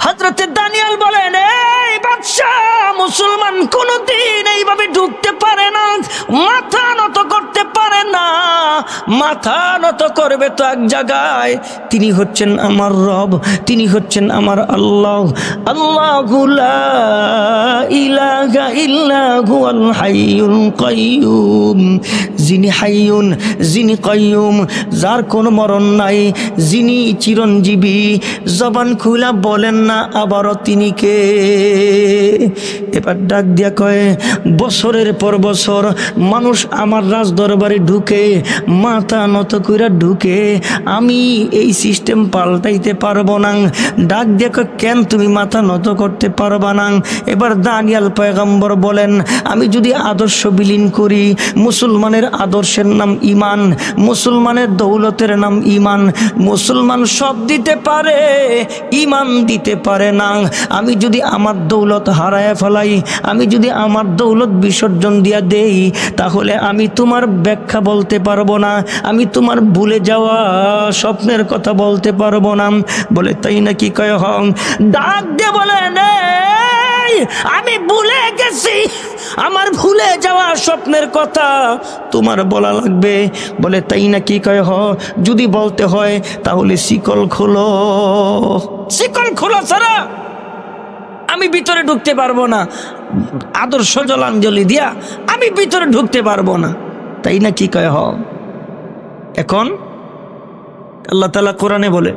হযরতে দানিয়েল বলেন, এই বাদশা, মুসলমান কোনদিন এইভাবে ঢুকতে পারে না, মাথা নত করতে পারে না। মাথা নত করবে তো এক জায়গায়, তিনি হচ্ছেন আমার রব, তিনি হচ্ছেন আমার আল্লাহ। আল্লাহু লা ইলাহা ইল্লা হুয়াল হাইয়ুল কাইয়ুম, যিনি হাইয়ুন, যিনি কাইয়ুম, যার কোনো মরণ নাই, যিনি চিরঞ্জীবী, জবান খুলা বলেন না আবারও তিনি কে। এবার ডাক দিয়া কয়, বছরের পর বছর মানুষ আমার রাজ দরবারে ঢুকে, মাথা নত কইরা ঢুকে, আমি এই সিস্টেম পাল্টাইতে পারবো না। ডাক দিয়া কয়, কেন তুমি মাথা নত করতে পারবা না? এবার দানিয়েল পয়গম্বর বলেন, আমি যদি আদর্শ বিলীন করি, মুসলমানের আদর্শের নাম ঈমান, মুসলমানের দৌলতের নাম ঈমান। মুসলমান সব দিতে পারে, ঈমান দিতে পারে না। আমি যদি আমার দৌলত হারায় ফেলাই, আমি যদি আমার দৌলত বিসর্জন দিয়া দেই, তাহলে আমি তোমার ব্যাখ্যা বলতে পারবো না, আমি তোমার ভুলে যাওয়া স্বপ্নের কথা বলতে পারবো না। বলে, তাই নাকি? কয় হং। ডাক দিয়ে বলেন, আমি ভুলে গেছি, আমার ভুলে যাওয়া স্বপ্নের কথা তোমার বলা লাগবে। বলে, তাই নাকি? কয় হ, যদি বলতে হয় তাহলে শিকল খোলো, শিকল খোলো ছাড়া আমি ভিতরে ঢুকতে পারবো না। আদর্শ জলাঞ্জলি দিয়া আমি ভিতরে ঢুকতে পারবো না। তাই নাকি? কয় হ। এখন আল্লাহ তাআলা কোরআনে বলে,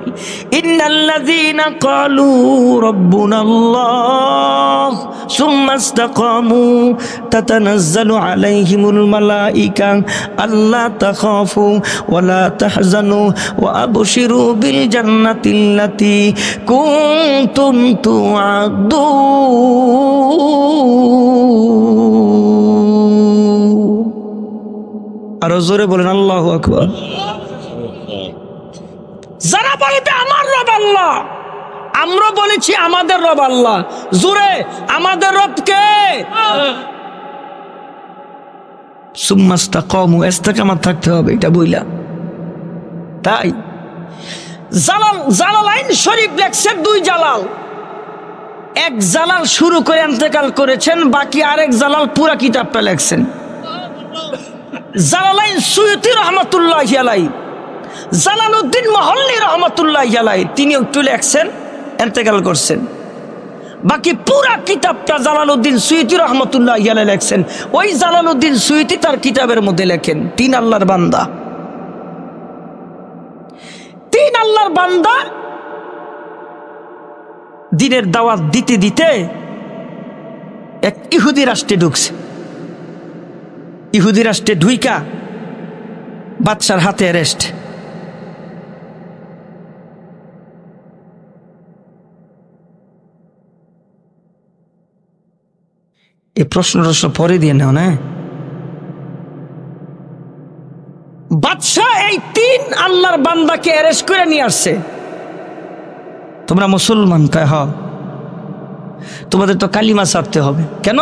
ইন্নাল্লাযীনা ক্বালু রাব্বুনাল্লাহ সুম্মা ইসতাকামু তাতানাজ্জালু আলাইহিমুল মালাঈকা আল্লা তাখাফু ওয়া লা তাহজানু ওয়া আবশিরু বিল জান্নাতিল্লাতী কুনতুম তুআদুন। আর জোরে বলেন আল্লাহু আকবার। যারা বলবে আমার রব আল্লাহ, আমরা বলেছি আমাদের রব আল্লাহ, জোরে আমাদের রব কে? সুম্মা ইসতাকামু, ইস্তেকামাত থাকতে হবে, এটা বইলা। তাই জালালাইন শরীফ লেখছেন দুই জালাল, এক জালাল শুরু করে ইন্তেকাল করেছেন, বাকি আরেক জালাল পুরা কিতাবটা লেখছেন। জালালাইন সুয়ুতি রহমাতুল্লাহি আলাইহি, জালালউদ্দিন মহল্লি রহমাতুল্লাহি আলাইহি, তিনি একটু লেখছেন, ইন্তেকাল করছেন। বাকি পুরা কিতাবটা জালালউদ্দিন সুয়ুতি রহমাতুল্লাহি আলাইহি লেখছেন। ওই জালালউদ্দিন সুয়ুতি তার কিতাবের মধ্যে লেখেন, তিন আল্লাহর বান্দা, তিন আল্লাহর বান্দা দিনের দাওয়াত দিতে দিতে এক ইহুদি রাষ্ট্রে ঢুকছে। ইহুদি রাষ্ট্রে ঢুইকা বাদশার হাতে অ্যারেস্ট। এই প্রশ্ন পরে দিয়ে নেও না। বাদশা এই তিন আল্লাহর বান্দাকে অ্যারেস্ট করে নিয়ে আসছে। তোমরা মুসলমান? কয় হ। তোমাদের তো কালিমা ছাড়তে হবে। কেন?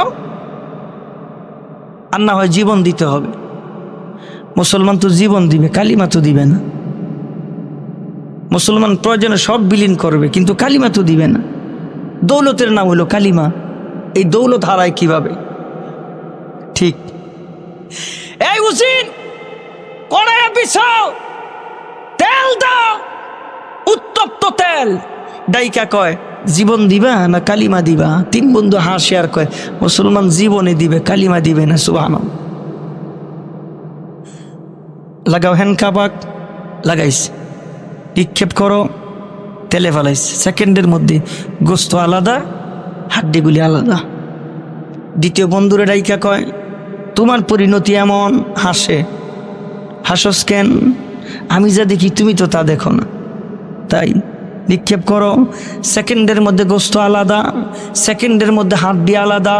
আর না হয় জীবন দিতে হবে। মুসলমান তো জীবন দিবে, কালিমা তো দিবে না। মুসলমান প্রয়োজনে সব বিলীন করবে, কিন্তু কালিমা তো দিবে না। দৌলতের নাম হলো কালিমা, এই দৌলত হারায় কিভাবে? ঠিক। এই হুসেন, কড়াইয়ে বিছাও, তেল দাও, উত্তপ্ত তেল। ডাইকা কয়, জীবন দিবা না কালিমা দিবা? তিন বন্ধু হাসে আর কয়, মুসলমান জীবনে দিবে, কালিমা দিবে না। সুবহানাল্লাহ। লাগাও হ্যান্ডকাপাক, লাগাইছে, নিক্ষেপ করো, তেলে ফেলাইছে। সেকেন্ডের মধ্যে গোস্ত আলাদা, হাড্ডিগুলি আলাদা। দ্বিতীয় বন্ধুরে ডাইকা কয়, তোমার পরিণতি এমন। হাসে, হাসস কেন? আমি যা দেখি তুমি তো তা দেখো না। তাই নিক্ষেপ করো, সেকেন্ডের মধ্যে গোস্ত আলাদা, সেকেন্ডের মধ্যে হাড্ডি আলাদা।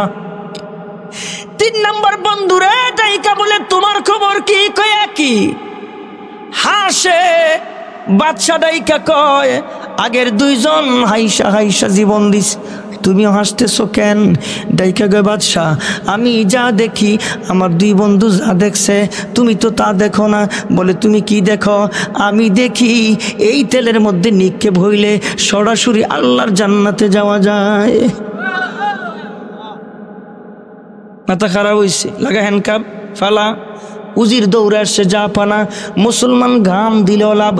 তিন নম্বর বন্ধুরে ডাইকা বলে, তোমার খবর কি? কয় কি? হাসে। বাদশা ডাইকা কয়, আগের দুইজন হাইসা হাইসা জীবন দিস, তুমিও হাসতেছো কেন? ডাইকা গে বাদশাহ, আমি যা দেখি আমার দুই বন্ধু যা দেখছে তুমি তো তা দেখো না। বলে তুমি কি দেখো? আমি দেখি এই তেলের মধ্যে নিক্ষেপ হইলে সরাসরি আল্লাহর জান্নাতে যাওয়া যায়। মাথা খারাপ হইছে, লাগা হ্যান্ডকাপ ফালা। উজির দৌড়ে আসছে যা পানা। মুসলমান ঘাম দিলেও লাভ,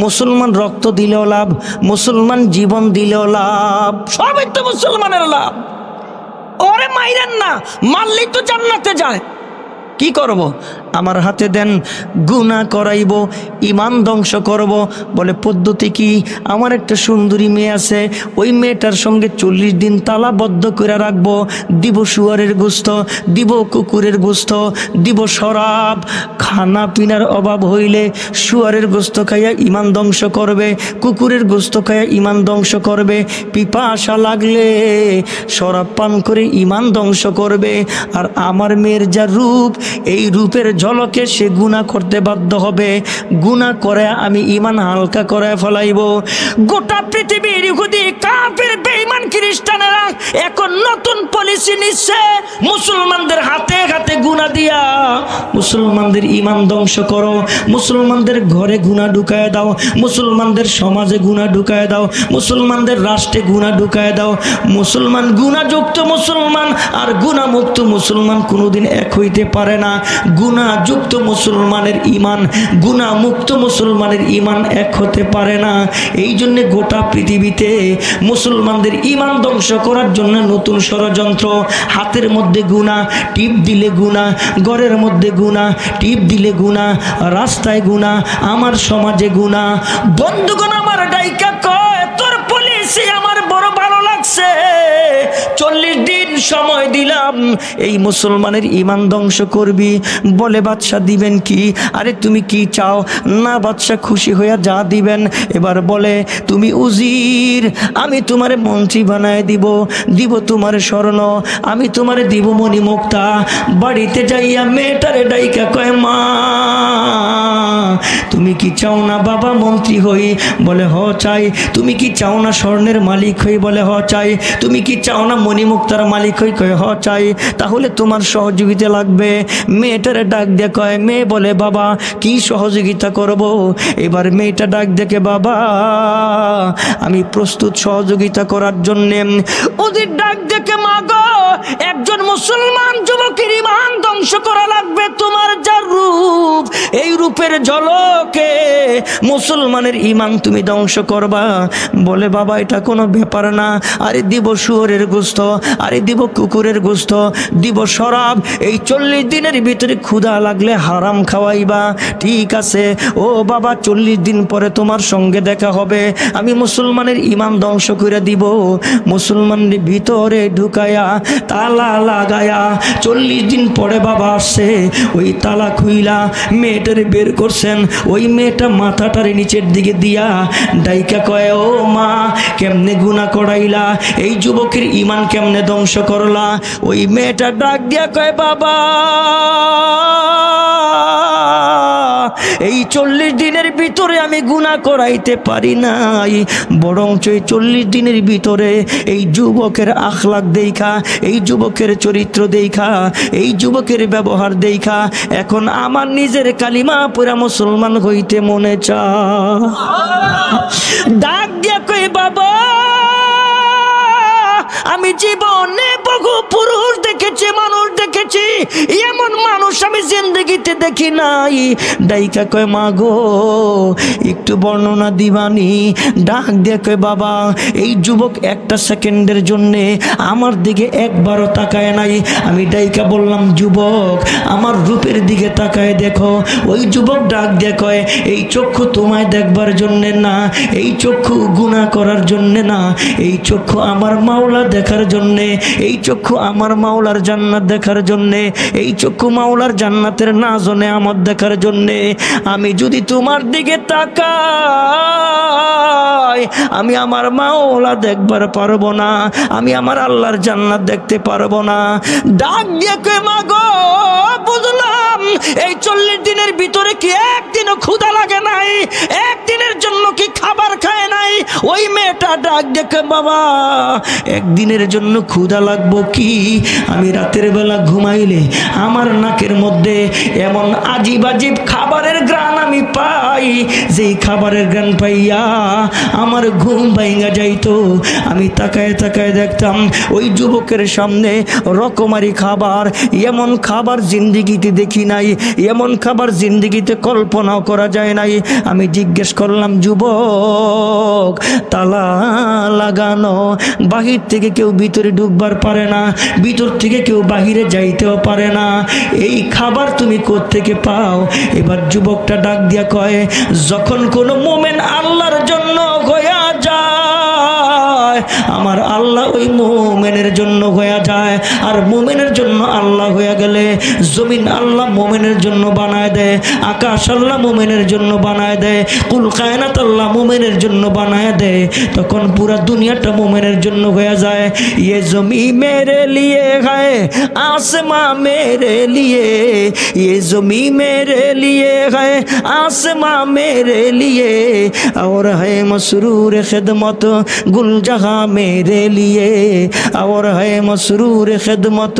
মুসলমান রক্ত দিলেও লাভ, মুসলমান জীবন দিলেও লাভ, সবই তো মুসলমানের লাভ। ওরে মাইরেন না, মারলেই তো জান্নাতে যায়। কি করব? আমার হাতে দেন, গুনাহ করাইব, ইমান ধ্বংস করব। বলে পদ্ধতি কি? আমার একটা সুন্দরী মেয়ে আছে, ওই মেয়েটার সঙ্গে 40 দিন তালাবদ্ধ করে রাখবো। দিব শুয়ারের গোস্ত, দিব কুকুরের গোস্ত, দিব শরাব। খানা পিনার অভাব হইলে শুয়ারের গোস্ত খাইয়া ইমান ধ্বংস করবে, কুকুরের গোস্ত খাইয়া ইমান ধ্বংস করবে। পিপাসা লাগলে শরাব পান করে ইমান ধ্বংস করবে। আর আমার মেয়ের যা রূপ, এই রূপের ঝলকে সে গুনাহ করতে বাধ্য হবে। গুনাহ করে আমি ইমান হালকা করে ফেলাইব। গোটা পৃথিবীর ইহুদি, কাফের, বেঈমান, খ্রিস্টানেরা এখন নতুন পলিসি নিচ্ছে, মুসলমানদের হাতে হাতে গুনাহ দিয়া মুসলমানদের ইমান ধ্বংস করো, মুসলমানদের ঘরে গুনাহ ঢুকায় দাও, মুসলমানদের সমাজে গুনাহ ঢুকায় দাও, মুসলমানদের রাষ্ট্রে গুনাহ ঢুকায় দাও। মুসলমান গুনাহযুক্ত মুসলমান আর গুনাহমুক্ত মুসলমান কোনোদিন এক হইতে পারে না। গুনাহযুক্ত মুসলমানের ইমান, গুনাহমুক্ত মুসলমানের ইমান এক হতে পারে না। এই জন্য গোটা পৃথিবীতে মুসলমানদের ইমান ধ্বংস করার জন্য নতুন ষড়যন্ত্র। হাতের মধ্যে গুনাহ, টিপ দিলে গুনাহ, ঘরের মধ্যে গুনাহ, টিপ দিলে গুনাহ, রাস্তায় গুনাহ, আমার সমাজে গুনাহ। বন্ধুগণ, আমার ডাইকা কয় তোর পুলিশে আমার বড় ভালো লাগছে। 40 দিন সময় দিলাম, এই মুসলমানের ইমান ধ্বংস করবি। বলে বাদশা দিবেন কি? আরে তুমি কি চাও? না বাদশা খুশি হইয়া যা দিবেন। এবার বলে তুমি উজির, আমি তোমারে মন্ত্রী বানায় দিব, দিব তোমারে স্বর্ণ, আমি তোমারে দিব মণিমুক্তা। বাড়িতে যাইয়া মেয়েটারে ডাইকা কয় মা তুমি কি চাও না বাবা মন্ত্রী হই? বলে হ চাই। তুমি কি চাও না স্বর্ণের মালিক হই? বলে হ চাই। তুমি কি চাও না মণিমুক্তার মালিক হই? কয় হ চাই। তাহলে তোমার সহযোগিতা লাগবে। মেয়েটারে ডাক দিয়ে কয়, মেয়ে বলে বাবা কি সহযোগিতা করব? এবার মেয়েটা ডাক দেখে, বাবা আমি প্রস্তুত সহযোগিতা করার জন্যে। ওদের ডাক দেখে, মা গো একজন মুসলমান যুবকের ইমান ধ্বংস করা লাগবে। তোমার যা রূপ, এই রূপের ঝলকে মুসলমানের ইমান তুমি ধ্বংস করবা। বলে বাবা এটা কোনো ব্যাপার না। আরে দিব শুয়োরের গোস্ত, আরে দিব কুকুরের গোস্ত, দিব শরাব। এই 40 দিনের ভিতরে ক্ষুধা লাগলে হারাম খাওয়াইবা। ঠিক আছে ও বাবা, 40 দিন পরে তোমার সঙ্গে দেখা হবে। আমি মুসলমানের ইমান ধ্বংস করে দিব। মুসলমানের ভিতরে ঢুকায়া তালা লাগায়া 40 দিন পরে বাবা আসছে, ওই তালা খুইলা মেয়েটারে বের করছেন। ওই মেয়েটা মাথাটারে নিচের দিকে দিয়া ডাইকা কয়, ও মা কেমনে গুনাহ করাইলা? এই যুবকের ইমান কেমনে ধ্বংস করলা? ওই মেয়েটা ডাক দিয়া কয়, বাবা এই 40 দিনের ভিতরে আমি গুনাহ করাইতে পারি নাই, বরঞ্চ এই 40 দিনের ভিতরে এই যুবকের আখলাক দেখা, এই যুবকের চরিত্র দেখা, এই যুবকের ব্যবহার দেখা এখন আমার নিজের কালিমা পুরা মুসলমান হইতে মনে চায়। ডাক দিয়া কই, বাবা আমি জীবনে বহু পুরুষ দেখেছি, মানুষ দেখেছি, এমন মানুষ আমি জিন্দগিতে দেখি নাই। ডাইকা কয়, মা গো একটু বর্ণনা দিবানি? ডাক দিয়ে কয়, বাবা এই যুবক একটা সেকেন্ডের জন্যে আমার দিকে একবারও তাকায় নাই। আমি ডাইকা বললাম, যুবক আমার রূপের দিকে তাকায় দেখো। ওই যুবক ডাক দিয়ে কয়, এই চক্ষু তোমায় দেখবার জন্যে না, এই চক্ষু গুনাহ করার জন্যে না, এই চক্ষু আমার মাওলা দেখার জন্যে, এই চক্ষু আমার মাওলার জান্নাত দেখার জন্যে, এই চক্ষু মাওলার জান্নাতের নাজ নেয়ামত দেখার জন্যে। আমি যদি তোমার দিকে তাকাই আমি আমার মাওলা দেখবার পারবো না, আমি আমার আল্লাহর জান্নাত দেখতে পারবো না। ডাক দিয়ে কই, মা গো বুঝলাম এই 40 দিনের ভিতরে কি একদিনও ক্ষুধা লাগে নাই, একদিনের জন্য কি খাবার খায় নাই? ওই মেয়েটা ডাক দেখে, বাবা একদিন দিনের জন্য ক্ষুধা লাগবো কি? আমি রাতের বেলা ঘুমাইলে আমার নাকের মধ্যে এমন আজিব আজিব খাবারের ঘ্রাণ আমি পাই, যেই খাবারের ঘ্রাণ পাইয়া আমার ঘুম ভাঙা যাইতো। আমি তাকায় তাকায় দেখতাম ওই যুবকের সামনে রকমারি খাবার, এমন খাবার জিন্দিগিতে দেখি নাই, এমন খাবার জিন্দিগিতে কল্পনাও করা যায় নাই। আমি জিজ্ঞেস করলাম, যুবক, তালা লাগানো, বাহির থেকে কেউ ভিতরে ঢুকবার পারে না, ভিতর থেকে কেউ বাহিরে যাইতেও পারে না, এই খাবার তুমি কোত্থেকে পাও? এবার যুবকটা ডাক দিয়া কয়, যখন কোনো মোমেন আল্লাহর জন্য হইয়া যায়, আমার আল্লাহ ওই মোমেনের জন্য হইয়া যায়। আর মোমেনের জন্য আল্লাহ হইয়া গেলে জমিন আল্লাহ মোমেনের জন্য বানায় দেয়, আকাশ আল্লাহ মোমেনের জন্য বানায় দেয়, কুল কায়নাত আল্লাহ মোমেনের জন্য বানায় দেয়। তখন পুরা দুনিয়াটা মোমেনের জন্য হয়ে যায়। ये ज़मी मेरे लिए है, आसमां मेरे लिए, ये ज़मी मेरे लिए है, आसमां मेरे लिए, और है मसरूर खिदमत गुल जहां मेरे लिए, और है मसरूर खिदमत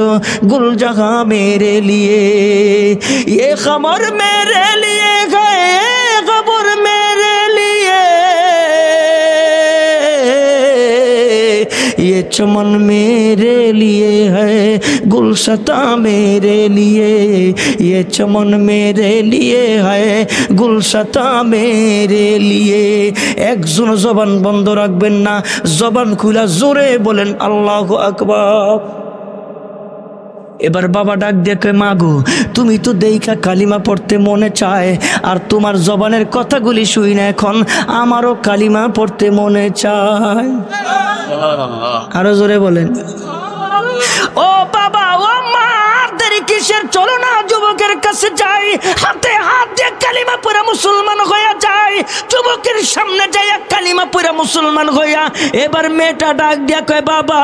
गुल जहां मेरे लिए, ये खबर मेरे लिए है, खबर मेरे लिए, ये चमन मेरे लिए है, गुलशता मेरे लिए, ये चमन मेरे लिए है, गुलशता मेरे लिए। একজন জবান বন্ধ রাখবেন না, জবান খুলা জোরে বলেন আল্লাহু আকবার। এবার বাবা ডাক দেখে, মাগো তুমি তো দেইখা কালিমা পড়তে মনে চায়, আর তোমার জবানের কথাগুলি শুই না এখন আমারও কালিমা পড়তে মনে চায়। আরো জোরে বলেন। ও বাবা, ও মা, দেরি কিসের? চলো না যুবকের কাছে যাই, হাতে হাত দিয়ে কালিমা পড়ে মুসলমান হইয়া যায়। যুবকের সামনে যাইয়া কালিমা পড়ে মুসলমান হইয়া এবার মেয়েটা ডাক দিয়া কয়, বাবা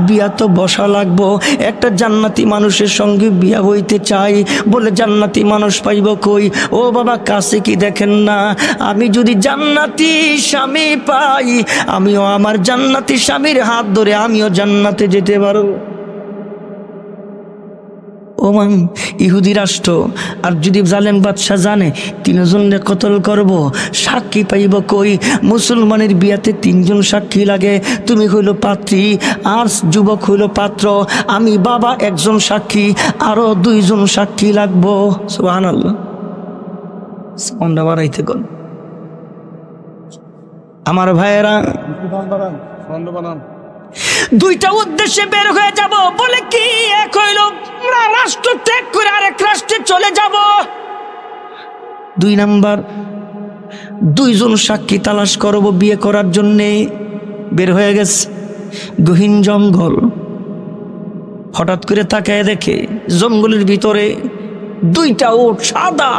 বিয়া তো বসা লাগবো, একটা জান্নাতি মানুষের সঙ্গে বিয়া হইতে চাই। বলে জান্নাতি মানুষ পাইব কই? ও বাবা, কাছে কি দেখেন না, আমি যদি জান্নাতি স্বামী পাই, আমিও আমার জান্নাতি স্বামীর হাত ধরে আমিও জান্নাতে যেতে পারবো। ও মান, ইহুদি রাষ্ট্র আর যদি জালেম বাদশাহ জানে তিনজনে কতল করব, সাক্ষী পাইব কই? মুসলমানের বিয়াতে তিনজন সাক্ষী লাগে, তুমি হইল পাত্রী আর যুবক হইল পাত্র, আমি বাবা একজন সাক্ষী, আরো দুইজন সাক্ষী লাগবো। সুবহানাল্লাহ, সাউন্ড বাড়াইতে কোন আমার ভাইয়েরা, দুইটা উদ্দেশ্যে বের হয়ে যাব। বলে কি? এক হইল রাষ্ট্র ত্যাগ করে আরেক রাষ্ট্রে চলে যাব। দুই নাম্বার, দুইজন সাক্ষী তালাশ করব বিয়ে করার জন্যে। বের হয়ে গেছে গহীন জঙ্গল, হঠাৎ করে তাকায় দেখে জঙ্গলের ভিতরে দুইটা উট সাদা,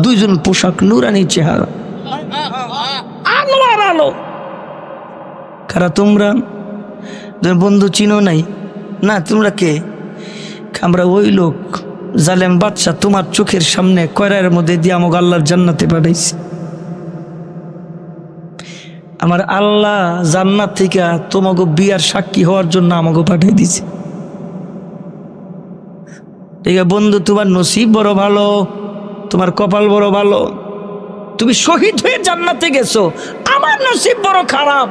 দুইজন পোশাক নুরানি চেহারা, আলো আর আলো। কারা তোমরা? বন্ধু চিনো নাই? না। তোমরা কে? আমরা ওই লোক, জালেম বাদশাহ তোমার চোখের সামনে কয়রার মধ্যে দিয়ে আমাকে আল্লাহর জান্নাতে পাঠাইছে। আমার আল্লাহ জান্নাত থেকে তোমাকে বিয়ার সাক্ষী হওয়ার জন্য আমাকে পাঠাই দিছে। ঠিক আছে বন্ধু, তোমার নসিব বড় ভালো, তোমার কপাল বড় ভালো, তুমি শহীদ হয়ে জান্নাতে গেছো। আমার নসিব বড় খারাপ।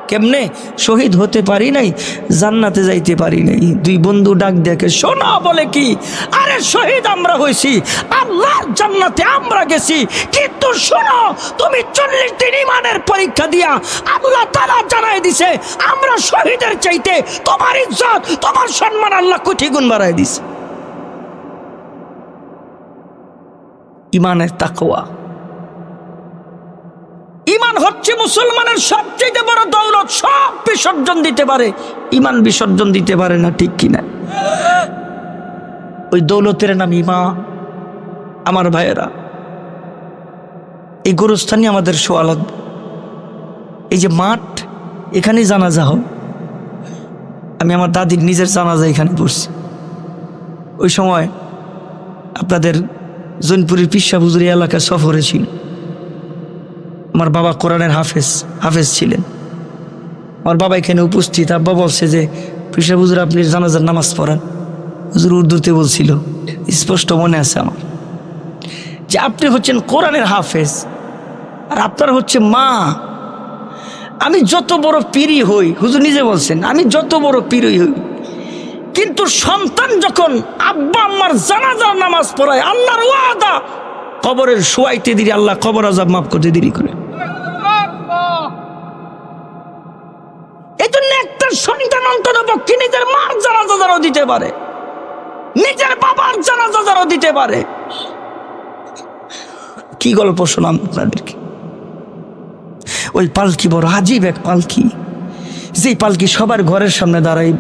কেমনে? শহীদ হতে পারি নাই, জান্নাতে যাইতে পারি নাই। দুই বন্ধু ডাক দেখে, শোনা। বলে কি? আরে শহীদ আমরা হইছি, আল্লাহর জান্নাতে আমরা গেছি, কিন্তু শোনো, তুমি 40 দিন ঈমানের পরীক্ষা দিয়া আল্লাহ তাআলা জানাই দিছে আমরা শহীদের চাইতে তোমার ইজ্জত, তোমার সম্মান আল্লাহ কোটি গুণ বাড়াই দিছে। ঈমানের তাকওয়া, ঈমান হচ্ছে মুসলমানের সবচেয়ে বড় দৌলত। সব বিসর্জন দিতে পারে, ঈমান বিসর্জন দিতে পারে না, ঠিক কিনা? ওই দৌলতের নাম ঈমান। আমার ভাইয়েরা, এই গোরস্থানে আমাদের শোয়া লাগবে। এই যে মাঠ, এখানেই জানাজা হয়। আমি আমার দাদির নিজের জানাজা এখানে পড়ছি। ওই সময় আপনাদের জৈনপুরের পিসা হুজুরি এলাকায় সফরে ছিল। আমার বাবা কোরআনের হাফেজ ছিলেন। আমার বাবা এখানে উপস্থিত। আব্বা বলছে যে পিসা হুজুর আপনি জানাজার নামাজ পড়েন। হুজুর উর্দুতে বলছিল, স্পষ্ট মনে আছে আমার, যে আপনি হচ্ছেন কোরআনের হাফেজ আর আপনার হচ্ছে মা। আমি যত বড় পীরই হই, হুজুর নিজে বলছেন, আমি যত বড় পীরই হই, কিন্তু সন্তান যখন আব্বা আম্মার জানাজার নামাজ পড়ায়, আল্লাহর ওয়াদা কবরের শোয়াইতে দেরি আল্লাহ কবর আযাব মাফ করতে দেরি করে। এই জন্য একটা সন্তান অন্তত পক্ষে নিজের মার জানাজা যারা দিতে পারে, নিজের বাবার জানাজা যারা দিতে পারে। কি গল্প শোনাম আপনাদেরকে। ওই পালকি বড় আজীব এক পালকি, যেই পালকি সবার ঘরের সামনে দাঁড়াইব।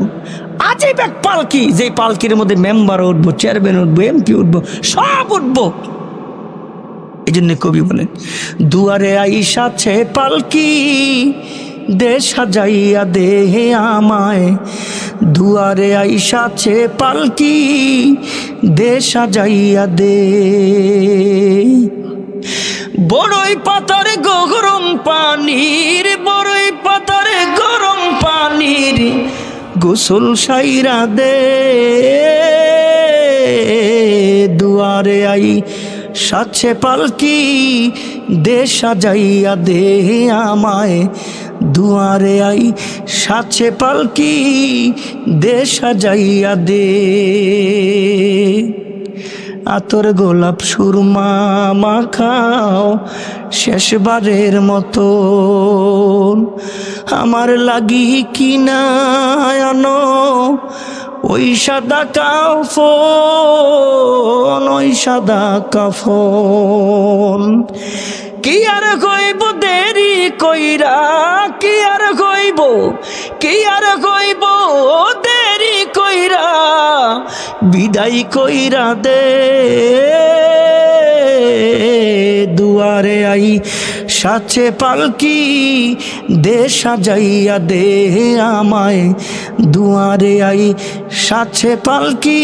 আজীব এক পালকি, যেই পালকির মধ্যে মেম্বার উঠবো, চেয়ারম্যান উঠবো, এমপি উঠবো, সব উঠবো। এই জন্য কবি বলেন, দুয়ারে আইসাছে পালকি দে সাজাইয়া দে আমায়, দুয়ারে আইসাছে পালকি দে সাজাইয়া দে। বড়ই পাতার গরম পানির, বড়ই পাতার গরম পানির গোসল সাইরা দে। দুয়ারে আই সাছে পালকি দে সাজাইয়া দে আমায়, দুয়ারে আই সাছে পালকি দে সাজাইয়া দে। আতর গোলাপ সুরমা মাখাও শেষবারের মতো, আমার লাগি কিনা আনো ওই সাদা কাফন, ওই সাদা কাফন। কি আর কইব দেরি কইরা, কি আর কইব, কি আর কইব দেরি কইরা, বিদায় কইরা দে। দুয়ারে আই সাছে পালকি দে সাজাইয়া দে আমায়, দুয়ারে আই সাছে পালকি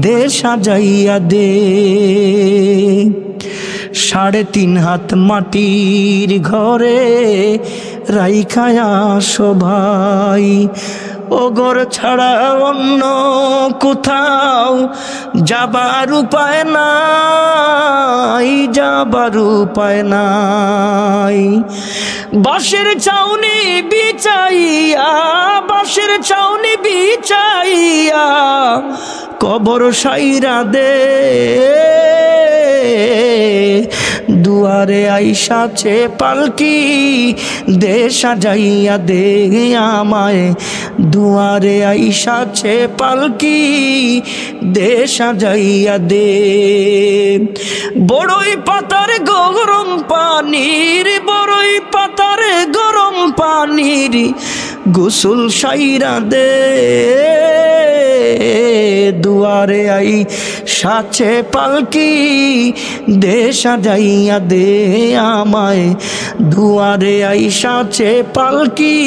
দে সাজাইয়া দে। 3.5 হাত মাটির ঘরে রাইখায়া সবাই, ও ঘর ছাড়া অন্য কোথাও যাবার উপায় নাই, যাবার উপায় নাই। বাঁশের ছাউনি বিছাইয়া, বাঁশের ছাউনি বিছাইয়া কবর সাইরা দে। দুয়ারে আইসাছে পালকি দে সাজাইয়া দে আমায়, দুয়ারে আইসাছে পালকি দে সাজাইয়া দে। বড়ই পাতার গরম পানির, বড়ই পাতার গরম পানির গোসল সাইরা দে। দুয়ারে আই সাছে পালকি দে সাজাইয়া দে আমায়, দুয়ারে আই সাছে পালকি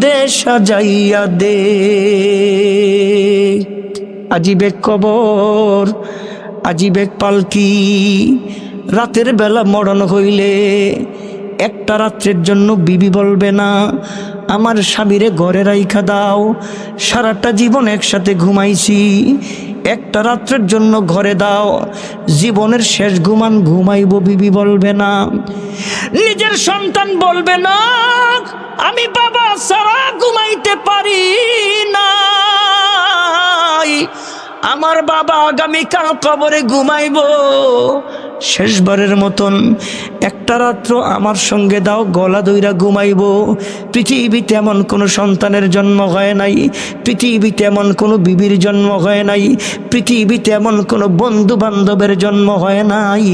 দে সাজাইয়া দে। আজীব এক কবর, আজীব এক পালকি। রাতের বেলা মরণ হইলে একটা রাত্রের জন্য বিবি বলবে না আমার স্বামীরে ঘরে রাইখা দাও, সারাটা জীবন একসাথে ঘুমাইছি, একটা রাত্রের জন্য ঘরে দাও, জীবনের শেষ ঘুমান ঘুমাইব। বিবি বলবে না, নিজের সন্তান বলবে না আমি বাবা সারা ঘুমাইতে পারি না, আমার বাবা আগামীকাল কবরে ঘুমাইব, শেষবারের মতন একটা রাত্র আমার সঙ্গে দাও, গলা দইরা ঘুমাইব। পৃথিবীতে এমন কোনো সন্তানের জন্ম হয় নাই, পৃথিবীতে এমন কোনো বিবির জন্ম হয় নাই, পৃথিবীতে এমন কোনো বন্ধু বান্ধবের জন্ম হয় নাই।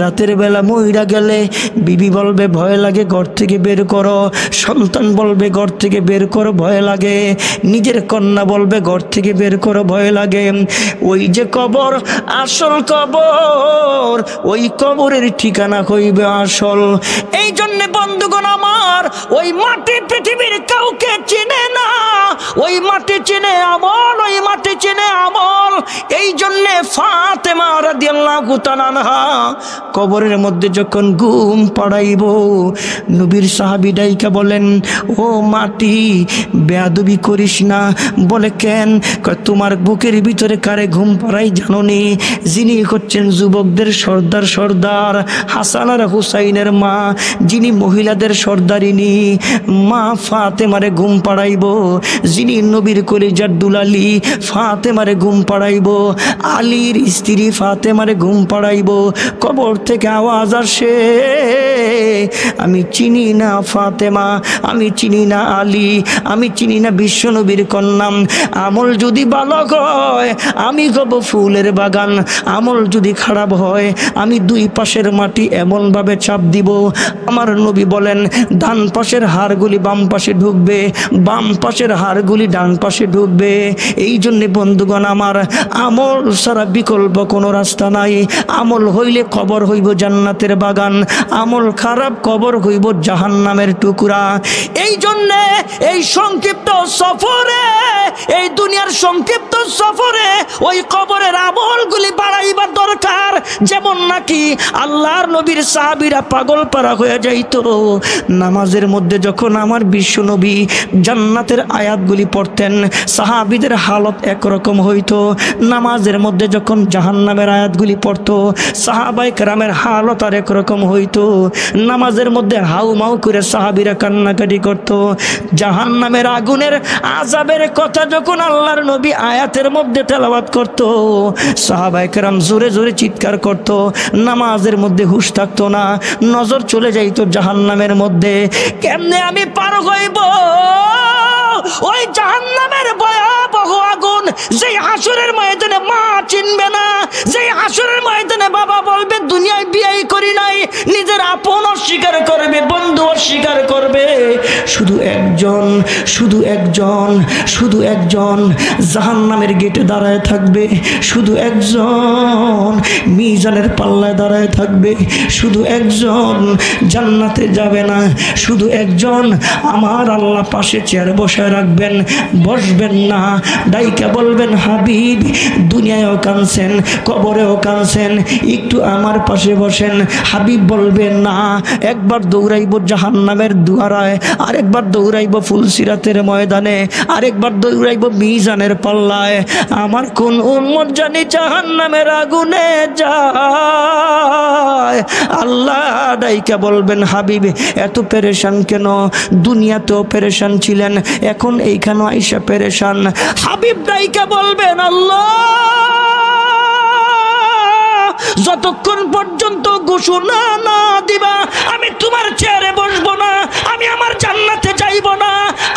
রাতের বেলা মইরা গেলে বিবি বলবে ভয় লাগে, ঘর থেকে বের করো, সন্তান বলবে ঘর থেকে বের করো, ভয় লাগে, নিজের কন্যা বলবে ঘর থেকে বের করো, ভয় লাগে। ওই যে কবর, আসল কবর, ওই কবরের ঠিকানা হইবে আসল। এই জন্য বন্ধুগণ আমার, ওই মাটি পৃথিবীর কাউকে চিনে না, ওই মাটি চিনে আমল, ওই মাটি চিনে আমল। এই জন্যে ফাতেমা রাদিয়াল্লাহু তাআলা আনহা কবরের মধ্যে যখন ঘুম পাড়াইব, নবীর সাহাবী ডাইকা বলেন, ও মাটি বেয়াদবি করিস না। বলে কেন? কয় তোমার বুকের ভিতরে কারে ঘুম পাড়াই জানোনি? যিনি হচ্ছেন যুবকদের সর্দার সর্দার হাসান আর হুসাইনের মা, যিনি মহিলাদের সর্দারিনী মা ফাতেমারে ঘুম পাড়াইব, যিনি নবীর কলিজার দুলালি ফাতেমারে ঘুম পাড়াইব, আলীর স্ত্রী ফাতেমারে ঘুম পাড়াইব। কবর থেকে আওয়াজ আসে, আমি চিনি না ফাতেমা, আমি চিনি না আলী, আমি চিনি না বিশ্বনবীর কন্যা। আমল যদি ভালো হয় আমি হব ফুলের বাগান, আমল যদি খারাপ হয় আমি দুই পাশের মাটি এমনভাবে চাপ দিব, আমার নবী বলেন ডান পাশের হাড়গুলি বাম পাশে ঢুকবে, বাম পাশের হাড়গুলি ডান পাশে ঢুকবে। এই জন্যে বন্ধুগণ আমার, আমল ছাড়া বিকল্প কোনো রাস্তা নাই। আমল হইলে কবর হইব জান্নাতের বাগান, আমল খারাপ কবর হইব জাহান্নামের টুকরা। এই জন্যে এই সংক্ষিপ্ত সফরে, এই দুনিয়ার সংক্ষিপ্ত সফরে ওই কবরের আমলগুলি বাড়াইবার দরকার। যেমন নাকি আল্লাহর নবীর সাহাবীরা পাগল পারা হয়ে যাইত নামাজের মধ্যে, যখন আমার বিশ্ব নবী জান্নাতের আয়াতগুলি পড়তেন সাহাবীদের হালত একরকম হইতো, নামাজের মধ্যে যখন জাহান্নামের আয়াতগুলি পড়তো সাহাবায়ে কেরামের হালত আর একরকম হইতো। নামাজের মধ্যে হাউ মাউ করে সাহাবীরা কান্নাকাটি করত। জাহান্নামের আগুনের আযাবের কথা যখন আল্লাহর নবী আয়াতের মধ্যে তেলাওয়াত করত সাহাবায়ে কেরাম জোরে জোরে চিৎকার করত। নামাজের মধ্যে হুঁশ থাকতো না, নজর চলে যাইতো জাহান্নামের মধ্যে। কেমনে আমি পার হইব ওই জাহান্নামের ভয়াবহ আগুন, যেই হাসরের ময়দানে মা চিনবে না, যেই হাসরের ময়দানে বাবা বলবে দুনিয়ায় বিয়েই করি নাই, নিজের আপন অস্বীকার করবে, বন্ধু অস্বীকার করবে। শুধু একজন, শুধু একজন, শুধু একজন জাহান্নামের গেটে দাঁড়ায় থাকবে, শুধু একজন মিজানের পাল্লায় দাঁড়ায় থাকবে, শুধু একজন জান্নাতে যাবে না, শুধু একজন আমার আল্লাহ পাশে চেয়ার বসায় রাখবেন, বসবেন না। ডাইকা বলবেন হাবিব, দুনিয়ায়ও কাঁদছেন কবরেও কাঁদছেন, একটু আমার পাশে বসেন। হাবিব বলবেন না, একবার দৌড়াইব জাহান্নামের দুয়ারায়, আরেকবার দৌড়াইব ফুলসিরাতের ময়দানে, আরেকবার দৌড়াইব মিজানের পাল্লায়। আমার কোন উম্মত জানি জাহান্নামের আগুনে যায়। আল্লাহ ডাইকা বলবেন হাবিব এত পেরেশান কেন? দুনিয়াতেও পেরেশান ছিলেন, এখন এইখানে আইসা পেরেশান। হাবিব ডাইকা বলবেন আল্লাহ, যতক্ষণ পর্যন্ত ঘোষণা না দিবা আমি তোমার চেয়ারে বসবো না, আমি আমার জান্নাতে যাইব না।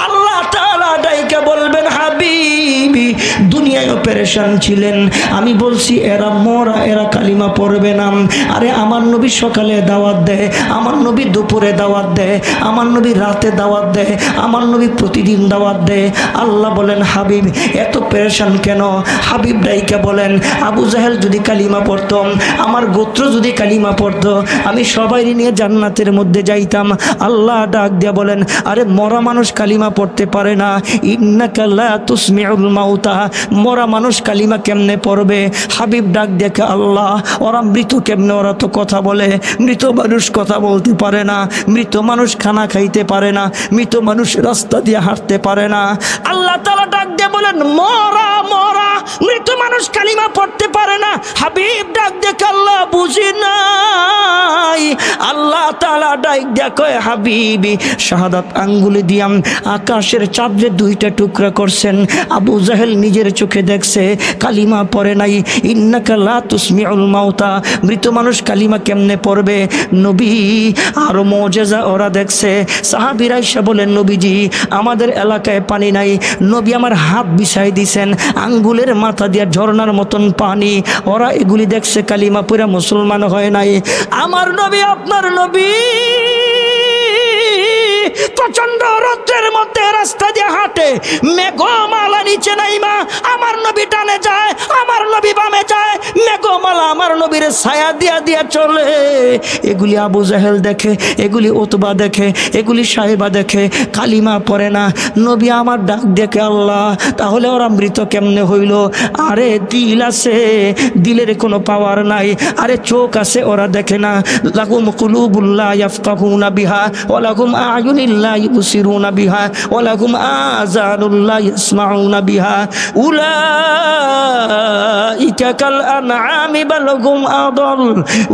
আল্লাহ তাআলা ডাইকা বলবেন হাবিবি দুনিয়ায়ও পেরেশান ছিলেন, আমি বলছি এরা মরা, এরা কালিমা পড়বে না। আরে আমার নবী সকালে দাওয়াত দেয়, আমার নবী দুপুরে দাওয়াত দেয়, আমার নবী রাতে দাওয়াত দেয়, আমার নবী প্রতিদিন দাওয়াত দেয়। আল্লাহ বলেন হাবিব এত পেরেশান কেন? হাবিব ডাইকা বলেন আবু জাহেল যদি কালিমা পড়তাম, আমার গোত্র যদি কালিমা পড়তো, আমি সবাই নিয়ে জান্নাতের মধ্যে যাইতাম। আল্লাহ ডাক দিয়া বলেন আরে মরা মানুষ কালিমা পড়তে পারে না, ইন্নাকা লা তুসমিউল মাউতা, মরা মানুষ কালিমা কেমনে পড়বে? হাবিব ডাক দেখে আল্লাহ ওরা মৃত কেমনে? ওরা তো কথা বলে, মৃত মানুষ কথা বলতে পারে না, মৃত মানুষ খানা খাইতে পারে না, মৃত মানুষ রাস্তা দিয়ে হাঁটতে পারে না। আল্লাহ তাআলা ডাক দিয়ে বলেন মরা মরা মৃত মানুষ কালিমা পড়তে পারে না। হাবিব ডাক দেখে আল্লাহ বুঝি নাই। আল্লাহ তাআলা ডাক দেখে হাবিবি শাহাদাত আঙ্গুলি দিয়াম আকাশের চাঁদে দুইটা টুকরা করছেন। আবু জাহেল নিজের চোখে দেখছে কালিমা পড়ে নাই। ইন্নাকা লা তুসমিউল মাউতা, মৃত মানুষ কালিমা কেমনে পড়বে? নবী আরো মুজিজা ওরা দেখছে। সাহাবীরা এসে বলেন নবীজি আমাদের এলাকায় পানি নাই, নবী আমার হাত বিছাই দিছেন, আঙ্গুলের মাথা দিয়া ঝর্ণার মতন পানি। ওরা এগুলি দেখছে, কালিমা পড়া মুসলমান হয় নাই। আমার নবী আপনার নবী প্রচন্ড রৌদ্রের মধ্যে রাস্তা দিয়ে হাঁটে, মেঘমালা নিচে নাইমা আমার নবী ডানে যায়, আমার নবী বামে যায়, মেঘমালা আমার নবীর ছায়া দিয়া দিয়া চলে। এগুলি আবু জাহেল দেখে, এগুলি উতবা দেখে, এগুলি সাহেবা দেখে, কালিমা পড়ে না। নবী আমার ডাক দেখে, আল্লাহ তাহলে ওরা মৃত কেমনে হইল? আরে দিল আছে, দিলের কোনো পাওয়ার নাই। আরে চোখ আছে, ওরা দেখে না। লাহুম কুলুবুল্লাহ ইয়াফকাহুনা বিহা ওয়া লাহুম আ'য়ুনুল্লাহ ইবসিরুনা বিহা ওয়া লাহুম আযানুল্লাহ ইয়াসমাউনা বিহা উলাইকা কাল আনআমি বাল হুম আদাল